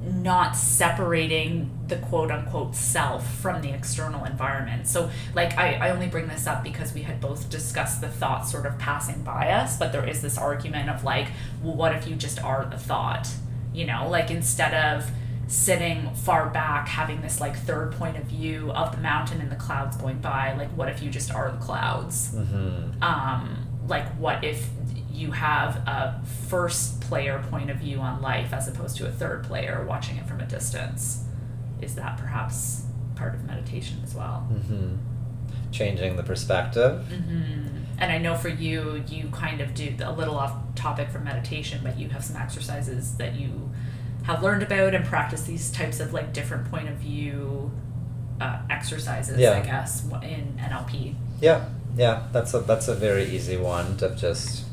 not separating the quote-unquote self from the external environment. So I only bring this up because we had both discussed the thought sort of passing by us, but there is this argument of well, what if you just are the thought? Instead of sitting far back, having this third point of view of the mountain and the clouds going by, what if you just are the clouds? What if you have a first player point of view on life as opposed to a third player watching it from a distance? Is that perhaps part of meditation as well? Changing the perspective. And I know for you kind of do a little off topic from meditation, but you have some exercises that you have learned about and practice these types of different point of view exercises, I guess, in NLP. Yeah, that's a very easy one, of just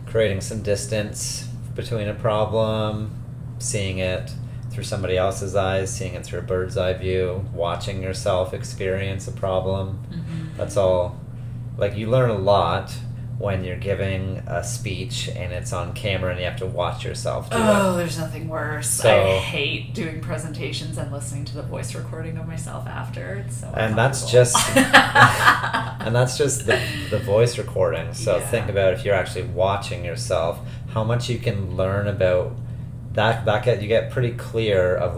creating some distance between a problem, seeing it through somebody else's eyes, seeing it through a bird's eye view, watching yourself experience a problem. That's all. You learn a lot when you're giving a speech and it's on camera and you have to watch yourself do it. Oh, there's nothing worse. So, I hate doing presentations and listening to the voice recording of myself after. It's so uncomfortable. And that's just the voice recording. So think about if you're actually watching yourself, how much you can learn about that. You get pretty clear of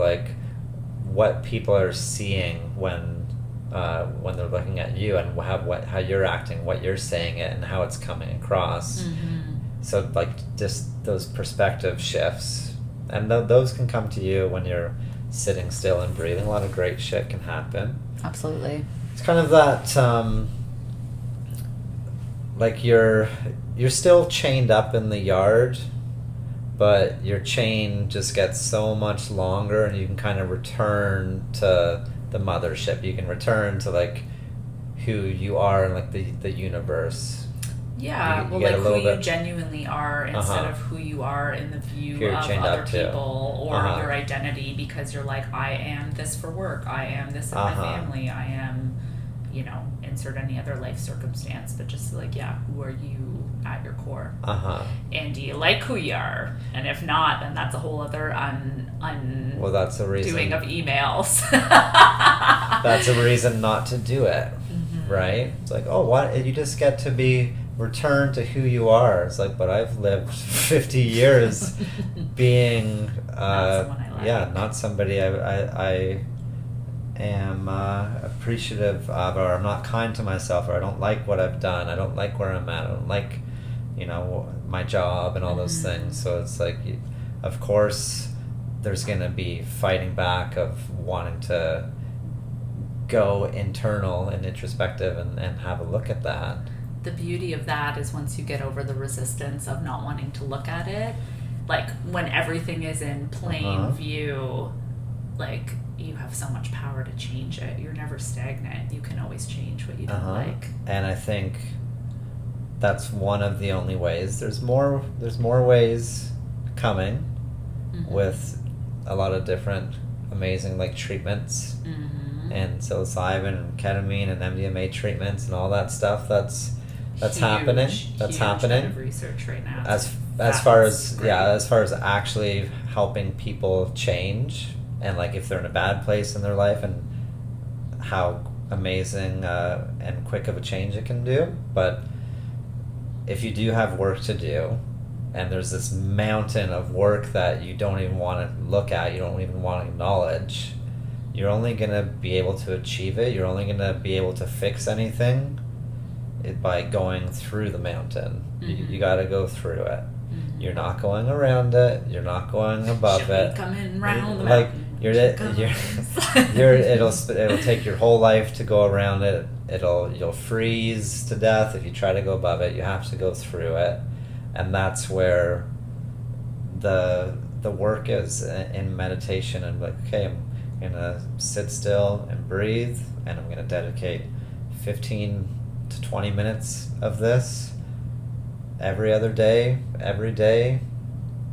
what people are seeing when they're looking at you, and how you're acting, what you're saying it, and how it's coming across. So just those perspective shifts, and those can come to you when you're sitting still and breathing. A lot of great shit can happen. Absolutely. It's kind of that you're still chained up in the yard, but your chain just gets so much longer, and you can kind of return to the mothership. You can return to who you are in the universe. Yeah, You well, get like a who little you bit. genuinely are instead Uh-huh. of who you are in the view Who you're of chained other up to. people or Uh-huh. your identity, because you're like, I am this for work, I am this in my Uh-huh. family, I am, insert any other life circumstance, but just like, yeah, who are you at your core? Uh-huh. And do you like who you are? And if not, then that's a whole other Well, that's a reason. doing of emails. That's a reason not to do it, right? It's like, oh, what? You just get to be returned to who you are. It's like, but I've lived 50 years being, Not someone I like. yeah, not somebody I am appreciative of, or I'm not kind to myself, or I don't like what I've done. I don't like where I'm at. I don't like, my job and all those things. So it's like, of course, there's going to be fighting back of wanting to go internal and introspective and have a look at that. The beauty of that is once you get over the resistance of not wanting to look at it, like when everything is in plain view, like you have so much power to change it. You're never stagnant. You can always change what you don't like. And I think that's one of the only ways. There's more ways coming with a lot of different amazing like treatments and psilocybin and ketamine and MDMA treatments and all that stuff. That's happening. That's huge happening. Bit of research right now. As far as actually helping people change, and like if they're in a bad place in their life, and how amazing and quick of a change it can do. But if you do have work to do, and there's this mountain of work that you don't even want to look at, you don't even want to acknowledge, you're only going to be able to achieve it, you're only going to be able to fix anything by going through the mountain. You got to go through it. You're not going around it, you're not going above it. Coming round the like mountain. It'll take your whole life to go around it. You'll freeze to death if you try to go above it. You have to go through it. And that's where the work is in meditation. And like, okay, I'm gonna sit still and breathe, and I'm gonna dedicate 15 to 20 minutes of this every other day, every day,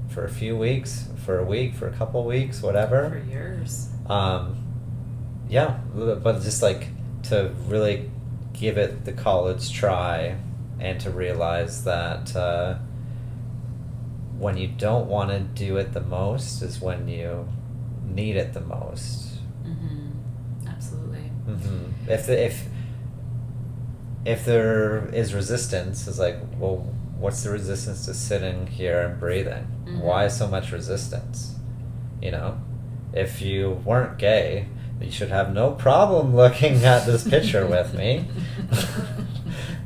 for a few weeks, for a week, for a couple weeks, whatever. For years. Yeah, but just like to really give it the college try, and to realize that when you don't want to do it the most is when you need it the most. Absolutely. If there is resistance, it's like, well, what's the resistance to sitting here and breathing? Why so much resistance? If you weren't gay, you should have no problem looking at this picture with me.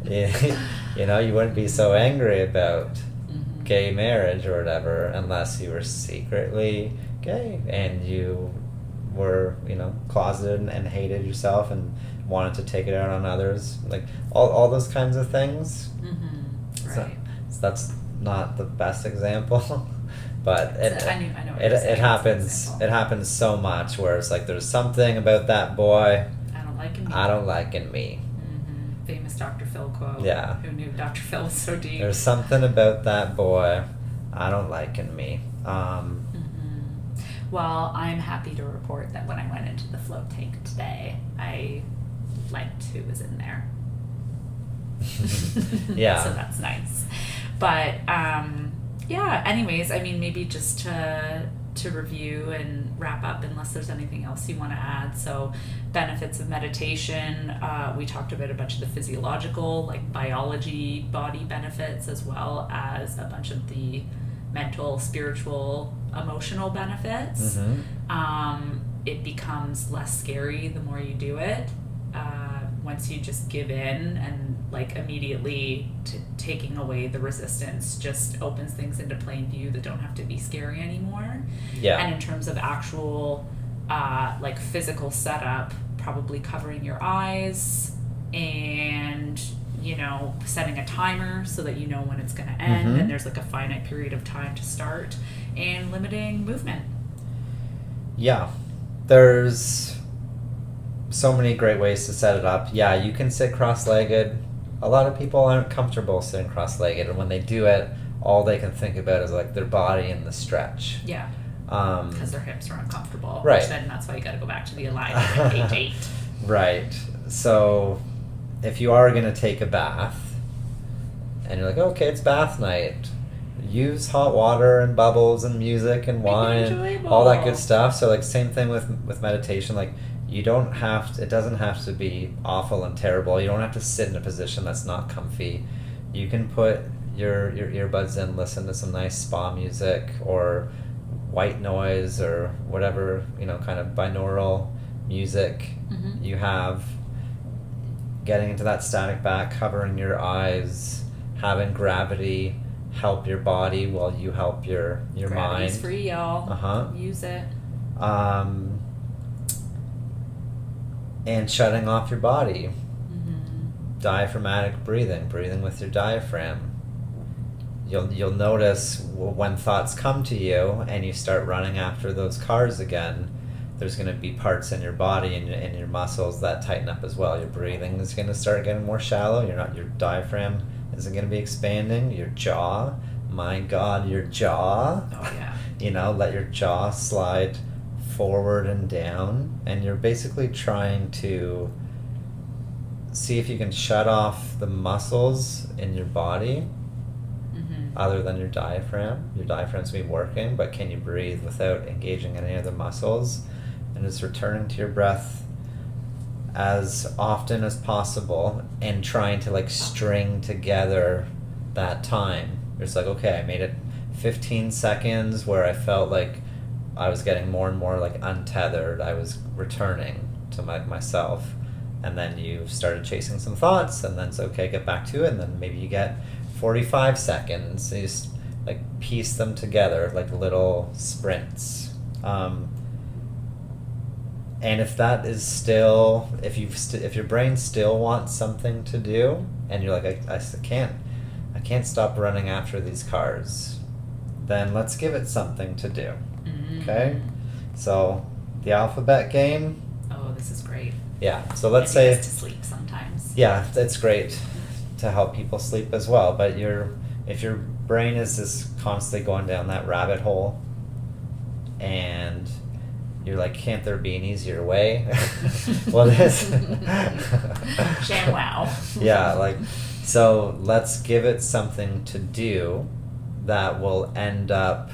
You wouldn't be so angry about gay marriage or whatever unless you were secretly gay and you were, closeted and hated yourself and wanted to take it out on others, like all those kinds of things. Right. So that's not the best example, but I know it happens. It happens so much where it's like there's something about that boy I don't like in me. Famous Dr. Phil quote. Yeah. Who knew Dr. Phil was so deep? There's something about that boy I don't like in me. Well, I'm happy to report that when I went into the float tank today, I liked who was in there. Yeah. So that's nice. But yeah, anyways, I mean, maybe just to review and wrap up, unless there's anything else you want to add. So benefits of meditation, we talked about a bunch of the physiological, like biology, body benefits, as well as a bunch of the mental, spiritual, emotional benefits. It becomes less scary the more you do it. Once you just give in, and like immediately taking away the resistance just opens things into plain view that don't have to be scary anymore. Yeah. And in terms of actual like physical setup, probably covering your eyes and setting a timer so that you know when it's going to end, and there's like a finite period of time to start, and limiting movement. Yeah, there's so many great ways to set it up. Yeah, you can sit cross-legged a lot of people aren't comfortable sitting cross-legged, and when they do it, all they can think about is like their body and the stretch. Yeah. Um, Because their hips are uncomfortable. Right. Which then that's why you got to go back to the alignment at age 8. Right. So if you are going to take a bath and you're like, okay, it's bath night, use hot water and bubbles and music and Make it wine, enjoyable. all that good stuff. So like same thing with meditation. Like you don't have to, it doesn't have to be awful and terrible. You don't have to sit in a position that's not comfy. You can put your earbuds in, listen to some nice spa music or white noise or whatever, kind of binaural music Mm-hmm. you have. Getting into that static back, covering your eyes, having gravity help your body while you help your Gravity's mind. free, y'all. Uh-huh. Use it. And shutting off your body. Mm-hmm. Diaphragmatic breathing with your diaphragm. You'll notice when thoughts come to you and you start running after those cars again, there's going to be parts in your body and your muscles that tighten up as well. Your breathing is going to start getting more shallow. Your diaphragm isn't going to be expanding. Your jaw, my God, your jaw. Oh, yeah. Let your jaw slide forward and down. And you're basically trying to see if you can shut off the muscles in your body other than your diaphragm. Your diaphragm's going to be working, but can you breathe without engaging any other muscles? And just returning to your breath as often as possible and trying to like string together that time. It's like, okay, I made it 15 seconds where I felt like I was getting more and more like untethered. I was returning to myself. And then you started chasing some thoughts, and then it's okay, get back to it, and then maybe you get 45 seconds. You just like piece them together like little sprints. And if that is still, if your brain still wants something to do, and you're like, I can't stop running after these cars, then let's give it something to do. Mm-hmm. Okay? So the alphabet game. Oh, this is great. Yeah. So let's say to sleep sometimes. Yeah, it's great to help people sleep as well. But if your brain is just constantly going down that rabbit hole, and you're like, can't there be an easier way? Well, this. Wow. Yeah, so let's give it something to do that will end up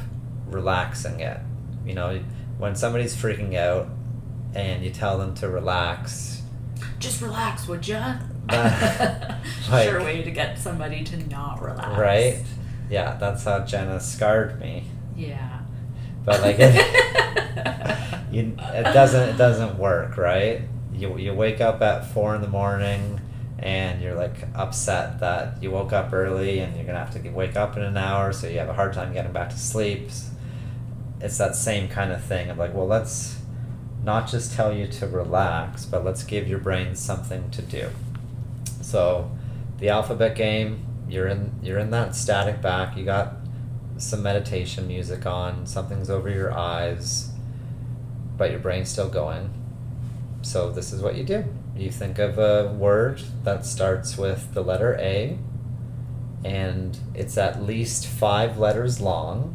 relaxing it. When somebody's freaking out and you tell them to relax. Just relax, would ya? Sure way to get somebody to not relax. Right? Yeah, that's how Jenna scarred me. Yeah. But it doesn't work, right? You wake up at 4 a.m. and you're like upset that you woke up early and you're gonna have to wake up in an hour, so you have a hard time getting back to sleep. It's that same kind of thing of like, well, let's not just tell you to relax, but let's give your brain something to do. So the alphabet game, you're in that static back, you got some meditation music on, something's over your eyes, but your brain's still going. So this is what you do. You think of a word that starts with the letter A, and it's at least 5 letters long,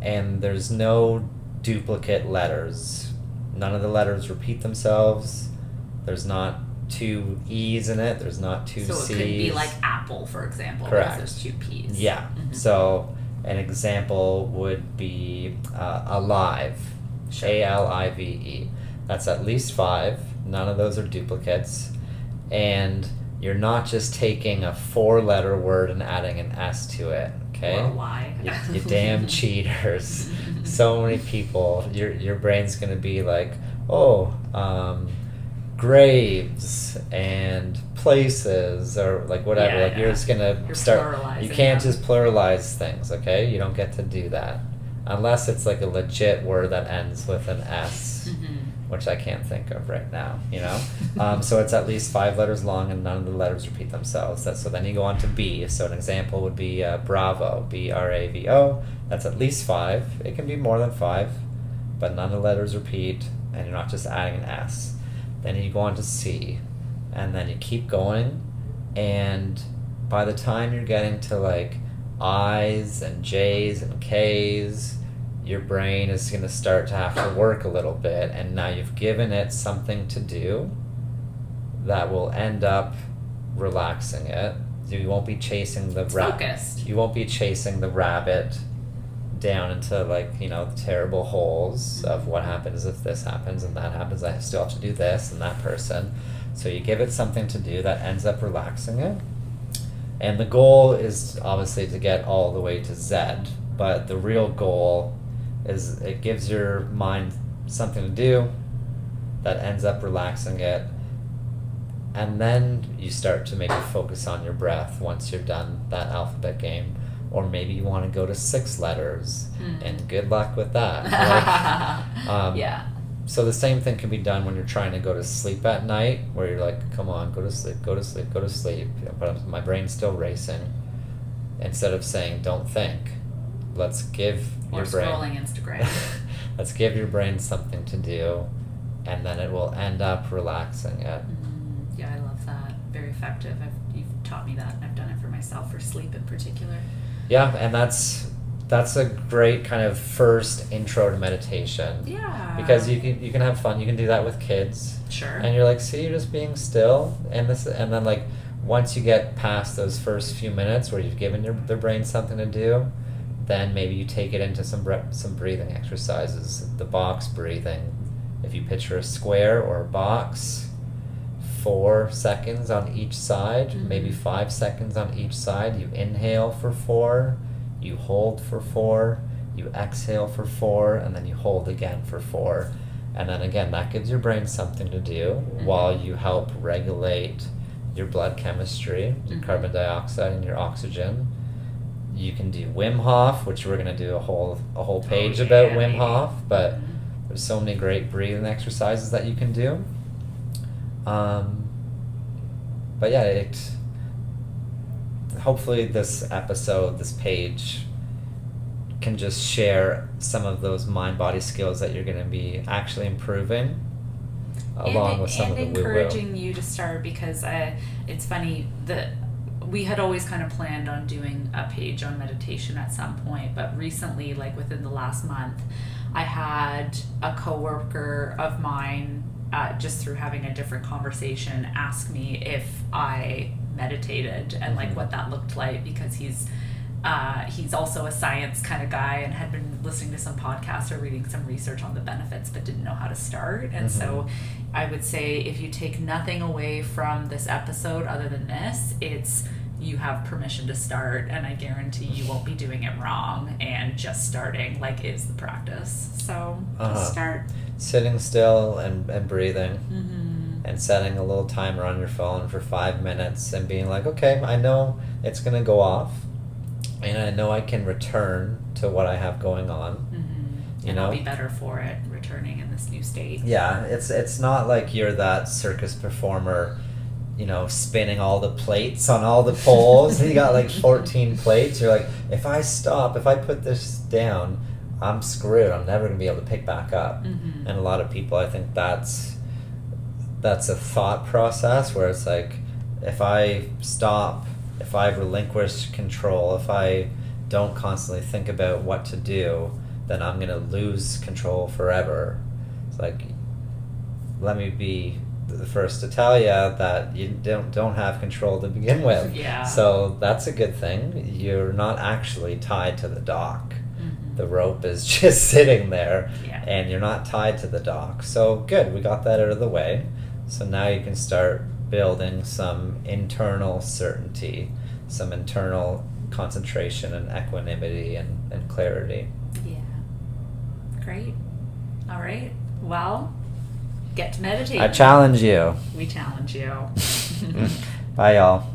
and there's no duplicate letters. None of the letters repeat themselves. There's not 2 E's in it. There's not 2 C's. So it could be like apple, for example. Correct. Because there's 2 P's. Yeah. Mm-hmm. So an example would be alive. Sure. ALIVE. That's at least 5. None of those are duplicates. And you're not just taking a 4-letter word and adding an S to it. Okay? Or a Y. You damn cheaters. So many people, your brain's going to be like, graves and places or like whatever. Yeah, like you're just going to start. You can't just pluralize things, okay? You don't get to do that. Unless it's like a legit word that ends with an S, which I can't think of right now, So it's at least 5 letters long and none of the letters repeat themselves. So then you go on to B. So an example would be bravo, BRAVO. That's at least 5. It can be more than 5, but none of the letters repeat, and you're not just adding an S. Then you go on to C, and then you keep going, And by the time you're getting to like I's and J's and K's, your brain is going to start to have to work a little bit, and now you've given it something to do that will end up relaxing it. You won't be chasing the focused. You won't be chasing the rabbit down into like, you know, the terrible holes of what happens if this happens and that happens. I still have to do this and that person. So you give it something to do that ends up relaxing it. And the goal is obviously to get all the way to Z, but the real goal is it gives your mind something to do that ends up relaxing it. And then you start to make a focus on your breath once you're done that alphabet game. Or maybe you want to go to 6 letters, and good luck with that. Like, yeah. So the same thing can be done when you're trying to go to sleep at night, where you're like, come on, go to sleep, go to sleep, go to sleep. But my brain's still racing. Instead of saying, don't think, let's give your brain... Or scrolling Instagram. Let's give your brain something to do, and then it will end up relaxing it. Yeah, I love that. Very effective. You've taught me that, and I've done it for myself for sleep in particular. Yeah, and that's a great kind of first intro to meditation. Yeah. Because you can have fun. You can do that with kids. Sure. And you're like, see, you're just being still, and then like once you get past those first few minutes where you've given their brain something to do, then maybe you take it into some breathing exercises. The box breathing. If you picture a square or a box, 4 seconds on each side, maybe 5 seconds on each side. You inhale for 4, you hold for 4, you exhale for 4, and then you hold again for 4. And then again, that gives your brain something to do while you help regulate your blood chemistry, your carbon dioxide and your oxygen. You can do Wim Hof, which we're going to do a whole page about Wim Hof, but there's so many great breathing exercises that you can do. But yeah, hopefully this episode, this page, can just share some of those mind-body skills that you're going to be actually improving, along with some of the woo-woo. And encouraging you to start, because it's funny that we had always kind of planned on doing a page on meditation at some point, but recently, like within the last month, I had a coworker of mine, just through having a different conversation, ask me if I meditated and like what that looked like, because he's also a science kind of guy and had been listening to some podcasts or reading some research on the benefits but didn't know how to start. And so I would say, if you take nothing away from this episode other than this, it's you have permission to start, and I guarantee you won't be doing it wrong, and just starting like is the practice. So just start. Sitting still and breathing, and setting a little timer on your phone for 5 minutes and being like, okay, I know it's going to go off, and I know I can return to what I have going on. And I'll be better for it, returning in this new state. Yeah, it's not like you're that circus performer, you know, spinning all the plates on all the poles. You got like 14 plates. You're like, if I put this down, I'm screwed. I'm never going to be able to pick back up. And a lot of people, I think that's a thought process where it's like, if I stop, if I relinquish control, if I don't constantly think about what to do, then I'm going to lose control forever. It's like, let me be the first to tell you that you don't have control to begin with. Yeah. So that's a good thing. You're not actually tied to the dock. The rope is just sitting there, and you're not tied to the dock. So good, we got that out of the way. So now you can start building some internal certainty, some internal concentration and equanimity and clarity. Yeah. Great. All right. Well, get to meditate. I challenge you. We challenge you. Bye, y'all.